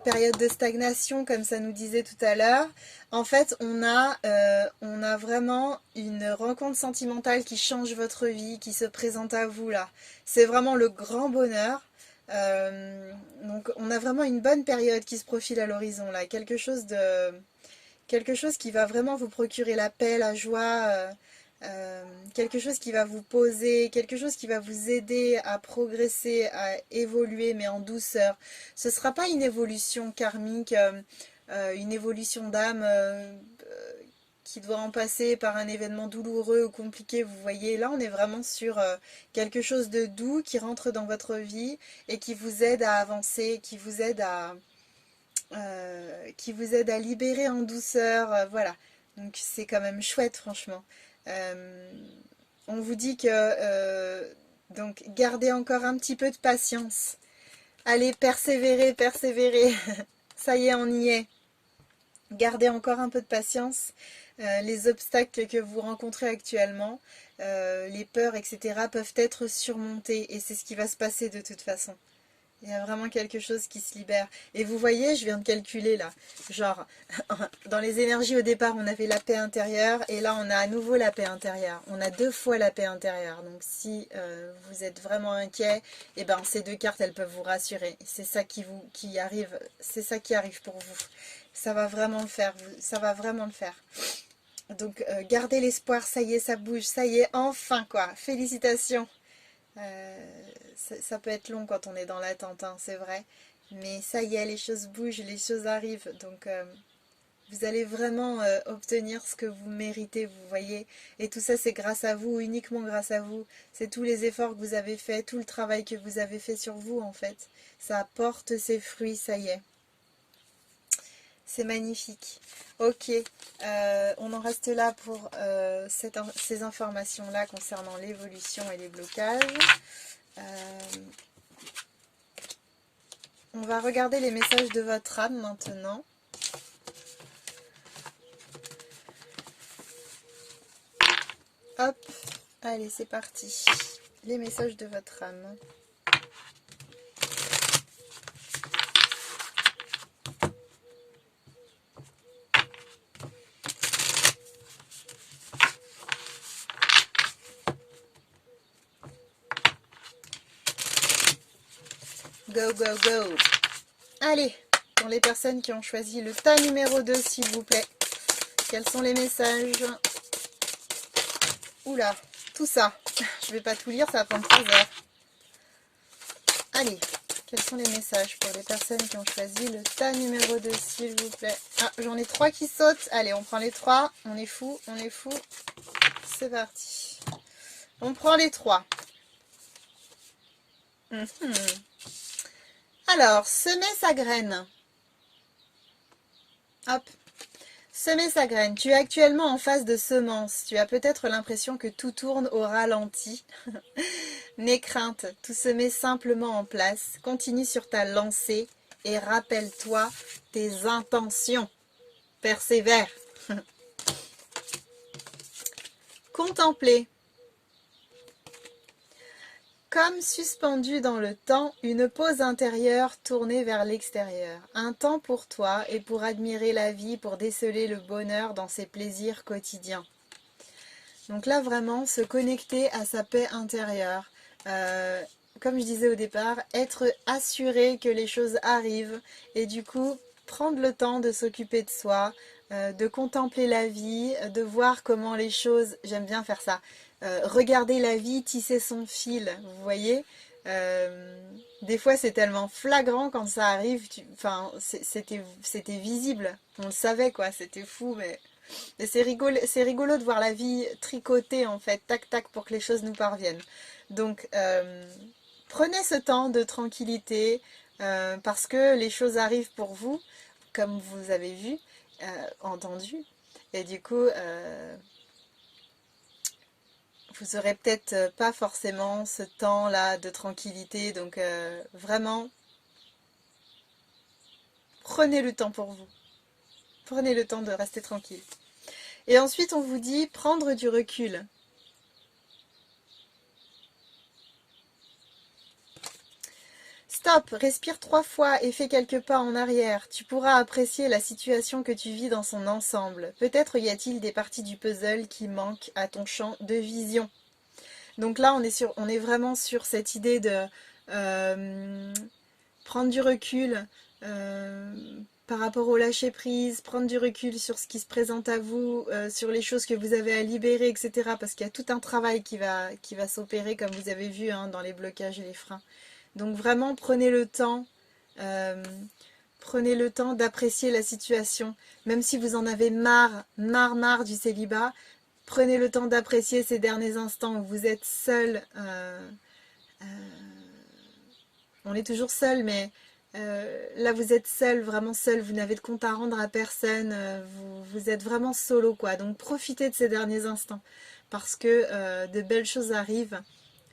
période de stagnation, comme ça nous disait tout à l'heure, en fait, on a vraiment une rencontre sentimentale qui change votre vie, qui se présente à vous là. C'est vraiment le grand bonheur. Donc, on a vraiment une bonne période qui se profile à l'horizon là, quelque chose qui va vraiment vous procurer la paix, la joie, quelque chose qui va vous poser, quelque chose qui va vous aider à progresser, à évoluer, mais en douceur. Ce ne sera pas une évolution karmique, une évolution d'âme qui doit en passer par un événement douloureux ou compliqué, vous voyez. Là, on est vraiment sur quelque chose de doux qui rentre dans votre vie et qui vous aide à avancer, qui vous aide à libérer en douceur, voilà. Donc c'est quand même chouette, franchement. Euh, on vous dit que donc gardez encore un petit peu de patience. Allez, persévérer, persévérer. Ça y est, on y est. Gardez encore un peu de patience. Les obstacles que vous rencontrez actuellement, les peurs, etc., peuvent être surmontés et c'est ce qui va se passer de toute façon. Il y a vraiment quelque chose qui se libère. Et vous voyez, je viens de calculer là. Genre, dans les énergies au départ, on avait la paix intérieure. Et là, on a à nouveau la paix intérieure. On a deux fois la paix intérieure. Donc si vous êtes vraiment inquiet, et ben ces deux cartes, elles peuvent vous rassurer. C'est ça qui arrive. C'est ça qui arrive pour vous. Ça va vraiment le faire. Ça va vraiment le faire. Donc gardez l'espoir. Ça y est, ça bouge. Ça y est, enfin quoi. Félicitations. Ça peut être long quand on est dans l'attente, hein, c'est vrai. Mais ça y est, les choses bougent, les choses arrivent. Donc vous allez vraiment obtenir ce que vous méritez, vous voyez. Et tout ça, c'est grâce à vous, uniquement grâce à vous. C'est tous les efforts que vous avez faits, tout le travail que vous avez fait sur vous, en fait. Ça porte ses fruits, ça y est. C'est magnifique. Ok, on en reste là pour ces informations-là concernant l'évolution et les blocages. On va regarder les messages de votre âme maintenant. Hop, allez, c'est parti. Les messages de votre âme. Go, go, go. Allez, pour les personnes qui ont choisi le tas numéro 2, s'il vous plaît. Quels sont les messages? Oula, tout ça. Je vais pas tout lire, ça va prendre 3 heures. Allez, quels sont les messages pour les personnes qui ont choisi le tas numéro 2, s'il vous plaît? Ah, j'en ai 3 qui sautent. Allez, on prend les 3. On est fou, on est fou. C'est parti. On prend les 3. Alors, semer sa graine. Hop. Semer sa graine. Tu es actuellement en phase de semence. Tu as peut-être l'impression que tout tourne au ralenti. N'aie crainte, tout se met simplement en place. Continue sur ta lancée et rappelle-toi tes intentions. Persévère. Contempler. Comme suspendu dans le temps, une pause intérieure tournée vers l'extérieur. Un temps pour toi et pour admirer la vie, pour déceler le bonheur dans ses plaisirs quotidiens. Donc là, vraiment, se connecter à sa paix intérieure. Comme je disais au départ, être assuré que les choses arrivent et du coup, prendre le temps de s'occuper de soi, de contempler la vie, de voir comment les choses, j'aime bien faire ça, regarder la vie tisser son fil, vous voyez. Des fois c'est tellement flagrant quand ça arrive, enfin c'était visible, on le savait quoi, c'était fou, mais Et c'est rigolo de voir la vie tricoter en fait, tac tac, pour que les choses nous parviennent. Donc, prenez ce temps de tranquillité parce que les choses arrivent pour vous, comme vous avez vu, entendu. Et du coup, vous aurez peut-être pas forcément ce temps-là de tranquillité. Donc, vraiment, prenez le temps pour vous. Prenez le temps de rester tranquille. Et ensuite, on vous dit prendre du recul. Stop, respire 3 fois et fais quelques pas en arrière. Tu pourras apprécier la situation que tu vis dans son ensemble. Peut-être y a-t-il des parties du puzzle qui manquent à ton champ de vision. Donc là, on est vraiment sur cette idée de prendre du recul par rapport au lâcher-prise, prendre du recul sur ce qui se présente à vous, sur les choses que vous avez à libérer, etc. Parce qu'il y a tout un travail qui va s'opérer, comme vous avez vu dans les blocages et les freins. Donc vraiment, euh, prenez le temps d'apprécier la situation. Même si vous en avez marre du célibat, prenez le temps d'apprécier ces derniers instants où vous êtes seul. On est toujours seul, mais là vous êtes seul, vraiment seul. Vous n'avez de compte à rendre à personne. Vous êtes vraiment solo, quoi. Donc profitez de ces derniers instants parce que de belles choses arrivent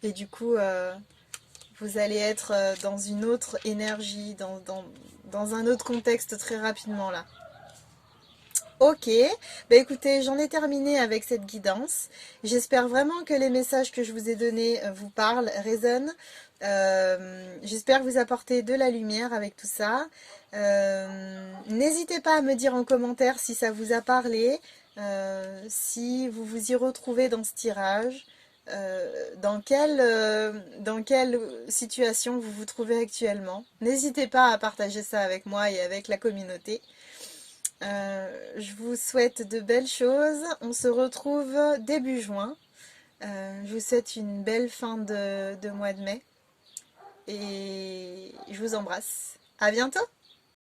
et du coup vous allez être dans une autre énergie, dans un autre contexte très rapidement là. Ok, bah écoutez, j'en ai terminé avec cette guidance. J'espère vraiment que les messages que je vous ai donnés vous parlent, résonnent. J'espère vous apporter de la lumière avec tout ça. N'hésitez pas à me dire en commentaire si ça vous a parlé, si vous vous y retrouvez dans ce tirage, dans quelle situation vous vous trouvez actuellement. N'hésitez pas à partager ça avec moi et avec la communauté. Je vous souhaite de belles choses. On se retrouve début juin. Je vous souhaite une belle fin de mois de mai. Et je vous embrasse. À bientôt!